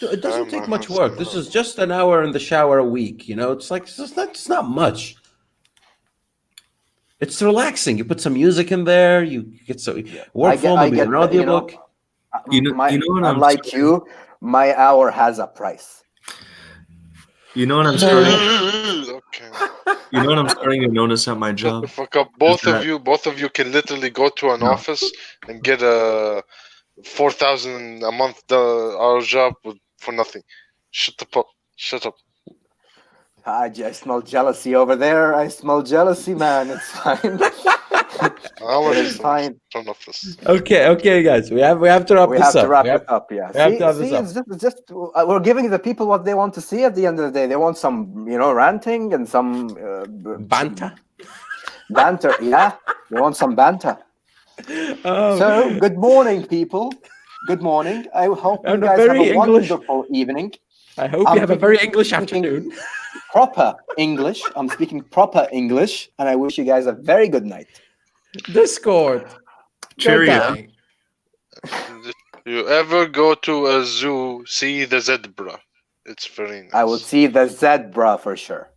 It doesn't I'm take a much work. This hustler. is just an hour in the shower a week. It's not much. It's relaxing. You put some music in there. You get so I work get phone, I maybe get an the, audiobook. my you know what I'm unlike starting, you, my hour has a price. you know what I'm starting Okay. you know what I'm starting to notice at my Shut job the fuck up. is Both of that you. Both of you can literally go to an no. office and get a 4,000 a month our job for nothing. Shut up. Shut up. I smell jealousy over there. I smell jealousy, man. It's fine. I want It to is fine. turn off this. Okay, guys. We have to wrap We this have to up. wrap it up. Yeah. We have to See, have this see, up. it's just we're giving the people what they want to see at the end of the day. They want some, ranting and some Banta. banter. Yeah, they want some banter. Oh, So, good morning, people. Good morning. I hope you and a guys have a very English. wonderful evening. I hope you have a very English speaking afternoon. proper English. I'm speaking proper English, and I wish you guys a very good night. Discord. Cheerio. Goodbye. You ever go to a zoo, see the zebra? It's very nice. I will see the zebra for sure.